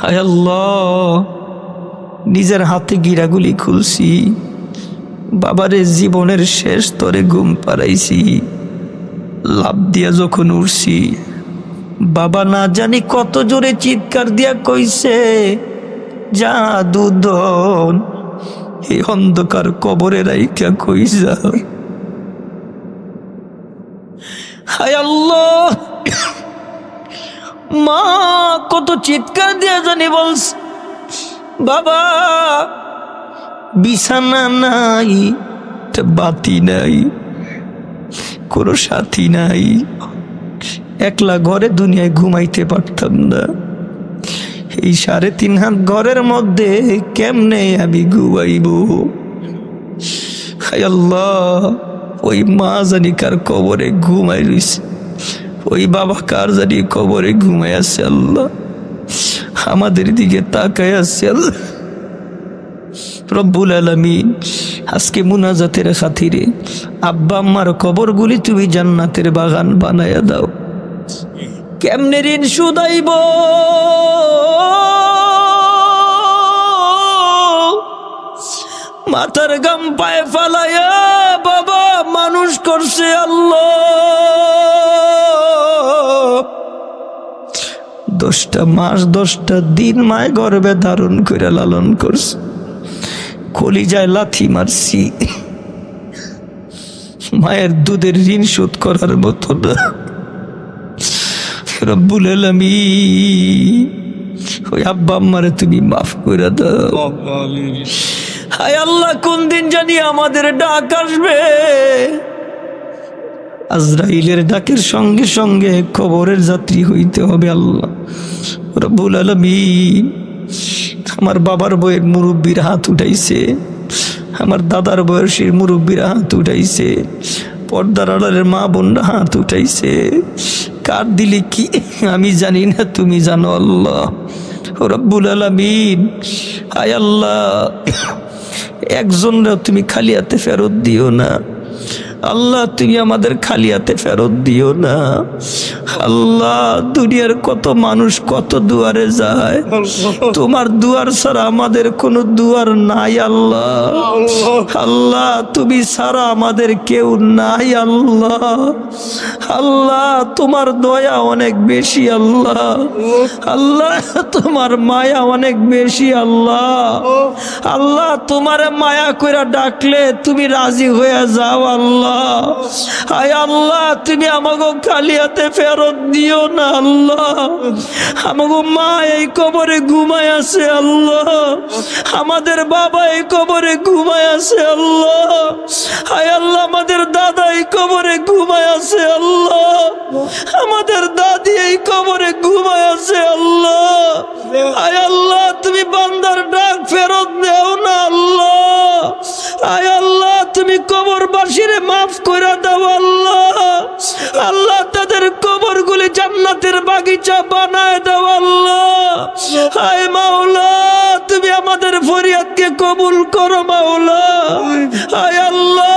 হায় আল্লাহ, নিজের হাতে গিরাগুলি খুলছি, বাবারে জীবনের শেষ স্তরে ঘুম পাড়াইছি। লাভ দিয়া যখন উঠছি, বাবা না জানি কত জোরে চিৎকার দিয়া কইছে, যা দুধন এই অন্ধকার কবরে রাইখা কই যা। হায় আল্লাহ, মা কত চিৎকার দিয়া জানি বলছে, বাবা বিছানা নাই, বাতি নাই, কোনো সাথী নাই, একলা ঘরে দুনিয়ায় ঘুমাইতে পারতাম না। এই 3.5 হাত ঘরের মধ্যে কেমনে আমি ঘুমাইব? হায় আল্লাহ, ওই মা জানি কার কবরে ঘুমাই রইছে, ওই বাবা কার জানি কবরে ঘুমাই আছে আল্লাহ। আমাদের দিকে তাকায় আছে আল্লাহ রব্বুল আলামিন। আজকে মুনাজাতের খাতিরে আব্বা আম্মার কবরগুলি তুমি জান্নাতের বাগান বানায়া দাও। কেমনে ঋণ শুধাইব? মাথার গাম পায়ে ফালাইয়া বাবা মানুষ করছে আল্লাহ। 10টা মাস 10টা দিন মায় গর্ভে ধারণ করে লালন করছে, কলিজায় লাথি মারছি, মায়ের দুধের ঋণ শোধ করার মতো না রব্বুল আলামিন। ওই আব্বা আম্মারে তুমি মাফ করে দাও। হায় আল্লাহ, কোন দিন জানি আমাদের ডাক আসবে, আজরাইলের ডাকের সঙ্গে সঙ্গে কবরের যাত্রী হইতে হবে আল্লাহ রব্বুল আলামিন। আমার বাবার বইয়ের মুরব্বীর হাত উঠাইছে, আমার দাদার বয়সের মুরব্বীর হাত উঠাইছে, পর্দার আড়ালের মা বোনরা হাত উঠাইছে। কার দিলে কি আমি জানি না, তুমি জানো আল্লাহ রব্বুল আলামিন। আয় আল্লাহ, একজনরা তুমি খালি হাতে ফেরত দিও না আল্লাহ, তুমি আমাদের খালি হাতে ফেরত দিও না আল্লাহ। দুনিয়ার কত মানুষ কত দুয়ারে যায়, তোমার দুয়ার ছাড়া আমাদের কোনো দুয়ার নাই আল্লাহ। আল্লাহ, তুমি ছাড়া আমাদের কেউ নাই আল্লাহ। আল্লাহ, তোমার দয়া অনেক বেশি আল্লাহ। আল্লাহ, তোমার মায়া অনেক বেশি আল্লাহ। আল্লাহ, তোমার মায়া কইরা ডাকলে তুমি রাজি হয়ে যাও আল্লাহ। আয় আল্লাহ, তুমি আমাকে খালি হাতে ফেরত দিও না আল্লাহ। আমাকে মা এই কবরে ঘুমায় আছে আল্লাহ, আমাদের বাবা এই কবরে ঘুমায় আছে আল্লাহ। আয় আল্লাহ, আমাদের দাদা এই কবরে ঘুমায় আছে আল্লাহ, আমাদের দাদি এই কবরে ঘুমায় আছে আল্লাহ। আয় আল্লাহ, তুমি বান্দার ডাক ফেরত দেও না আল্লাহ। আয় আল্লাহ তুমি কবরবাসীরে মাফ করে দাও আল্লাহ। আল্লাহ তাদের কবরগুলি জান্নাতের বাগিচা বানায় দাও আল্লাহ। আয় মাওলা তুমি আমাদের ফরিয়াদকে কবুল করো মাওলা। আয় আল্লাহ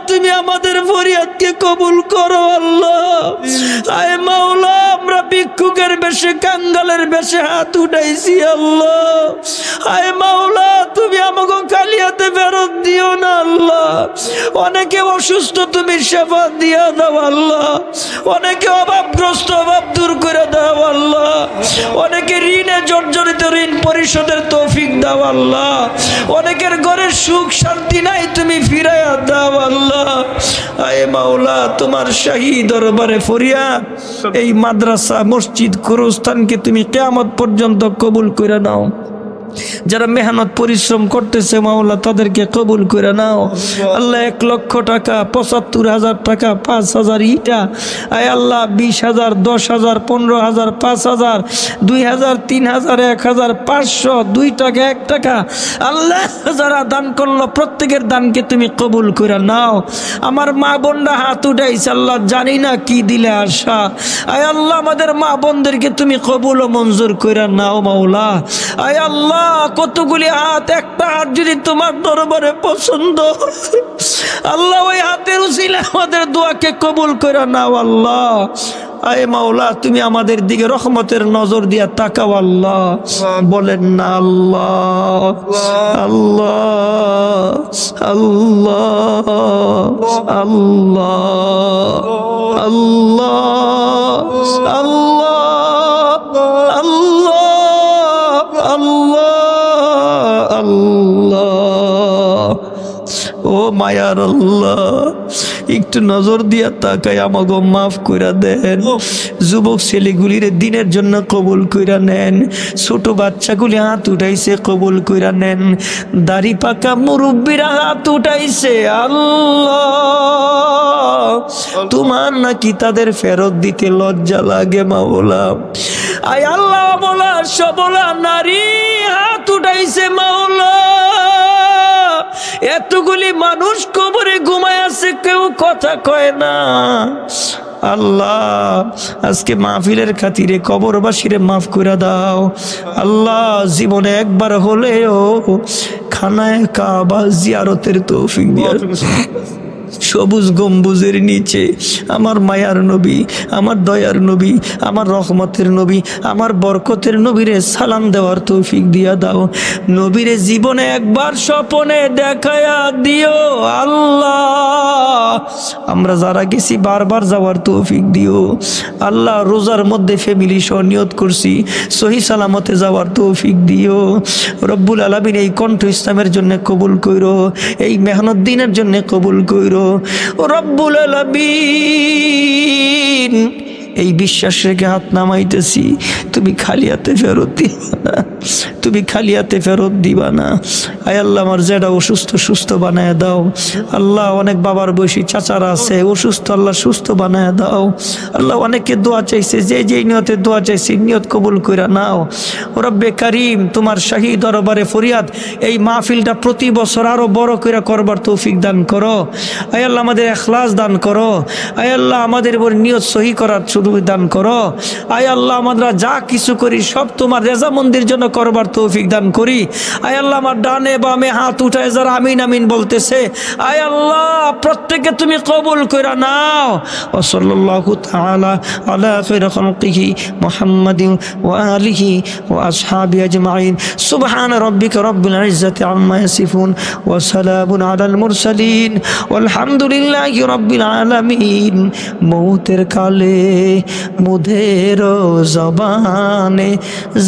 তুমি আমাদের ফরিয়াদকে কবুল করো আল্লাহ। আয় মাওলা আমরা ভিক্ষুকের বেশে কাঙ্গালের বেশে হাত উঠাইছি আল্লাহ। আয় মাওলা তুমি আমাকে খালি হাতে ফেরত দিও না আল্লাহ। অনেকে অসুস্থ তুমি সেবা দিয়া দাও আল্লাহ। অনেকে অভাবগ্রস্ত অভাব দূর করে দাও আল্লাহ। অনেকে ঋণে জর্জরিত ঋণ পরিশোধের তৌফিক দাও আল্লাহ। অনেকের ঘরে সুখ শান্তি নাই তুমি ফিরাইয়া দাও আল্লাহ। আয় মাওলা তোমার শাহী দরবারে ফরিয়াদ এই মাদ্রাসা মসজিদ গোরস্থানকে তুমি কিয়ামত পর্যন্ত কবুল করে নাও। যারা মেহনত পরিশ্রম করতেছে মাওলা তাদেরকে কবুল করে নাও আল্লাহ। 1 লক্ষ টাকা, 75,000 টাকা, 5,000 ইটা, আয় আল্লাহ 20,000, 10,000, 15,000, 5,000, 2,000, 3,000, 1,000, 500, 2 টাকা, 1 টাকা আল্লাহ যারা দান করলো প্রত্যেকের দানকে তুমি কবুল করে নাও। আমার মা বোনরা হাত উঠাইছে আল্লাহ জানি না কি দিলে আশা। আয় আল্লাহ আমাদের মা বোনদেরকে তুমি কবুল ও মঞ্জুর করে নাও মাওলা। আয় আল্লাহ কতগুলি হাত, একটা হাত যদি তোমার দরবারে পছন্দ আল্লাহ ওই হাতের উসিলা আমাদের দোয়াকে কবুল করে নাও আল্লাহ। আয় মাওলা তুমি আমাদের দিকে রহমতের নজর দিয়া তাকাও আল্লাহ। বলেন না আল্লাহ আল্লাহ আল্লাহ আল্লাহ আল্লাহ আল্লাহ আল্লাহ আল্লাহ আল্লাহ। ও মায়ার আল্লাহ একটু নজর দিয়া তাকায় আমাকে মাফ কইরা দেন। যুবক ছেলেগুলির দিনের জন্য কবুল কইরা নেন। ছোট বাচ্চাগুলি হাত উঠাইছে কবুল কইরা নেন। দাড়ি পাকা মুরব্বীরা হাত উঠাইছে আল্লাহ তোমার নাকি তাদের ফেরত দিতে লজ্জা লাগে মাওলা। আয় আল্লাহ মাওলা সবলা নারী হাত উঠাইছে মাওলা। এতগুলি মানুষ কবরে ঘুমায় আছে কেউ কথা কয় না আল্লাহ। আজকে মাহফিলের খাতিরে কবরবাসীরে মাফ করে দাও আল্লাহ। জীবনে একবার হলেও খানায়ে কাবা জিয়ারতের তৌফিক দিও। সবুজ গম্বুজের নিচে আমার মায়ার নবী, আমার দয়ার নবী, আমার রহমতের নবী, আমার বরকতের নবীরে সালাম দেওয়ার তৌফিক দিয়া দাও। নবীরে জীবনে একবার স্বপনে দেখায়া দিও আল্লাহ। আমরা যারা গেছি বারবার যাওয়ার তৌফিক দিও আল্লাহ। রোজার মধ্যে ফ্যামিলি সহ নিয়ত করছি সহি সালামতে যাওয়ার তৌফিক দিও রব্বুল আলামিন। এই কণ্ঠ ইসলামের জন্য কবুল কইরো, এই মেহনত দিনের জন্য কবুল কইরো রব্বুল আলামিন। এই বিশ্বাস রেখে হাত নামাইতেছি তুমি খালি হাতে ফেরত দিবা না, তুমি খালি হাতে ফেরত দিবা না। আয় আল্লাহ আমার যেটা অসুস্থ সুস্থ বানায় দাও আল্লাহ। অনেক বাবার বয়সী চাচারা আছে অসুস্থ আল্লাহ সুস্থ বানায় দাও আল্লাহ। অনেকে দোয়া চাইছে, যে যেই নিয়তে দোয়া চাইছে নিয়ত কবুল কইরা নাও রব্বে কারিম। তোমার শাহী দরবারে ফরিয়াদ এই মাহফিলটা প্রতি বছর আরো বড় করে করবার তৌফিক দান করো আয় আল্লাহ। আমাদের ইখলাস দান করো আয় আল্লাহ। আমাদের উপর নিয়ত সহি করার দান করো আয় আল্লাহ। আমরা যা কিছু করি সব তোমার রেজামন্দির জন্য করবার তৌফিক দান করি আয় আল্লাহ। আমার ডানে বামে হাত উঠায় যারা আমিন আমিন বলতেছে আয় আল্লাহ প্রত্যেককে তুমি কবুল কইরা নাও। ওয়া সাল্লাল্লাহু তাআলা আলা খায়রি খালকিহি মুহাম্মাদিন ওয়া আলিহি ওয়া আসহাবিহি আজমাইন। সুবহান রাব্বিকা রাব্বিল ইজ্জাতি আম্মা ইয়াসিফুন ওয়া সালামুন আলাল মুরসালিন ওয়ালহামদুলিল্লাহি রাব্বিল আলামিন। মৌতের কালে মুদের জবানে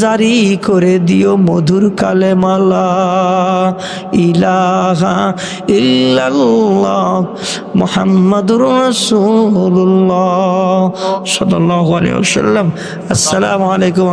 জারি করে দিও মধুর কালেমা লা ইলাহা ইল্লাল্লাহ মুহাম্মাদুর রাসূলুল্লাহ সাল্লাল্লাহু আলাইহি ওয়াসাল্লাম। আসসালামু আলাইকুম।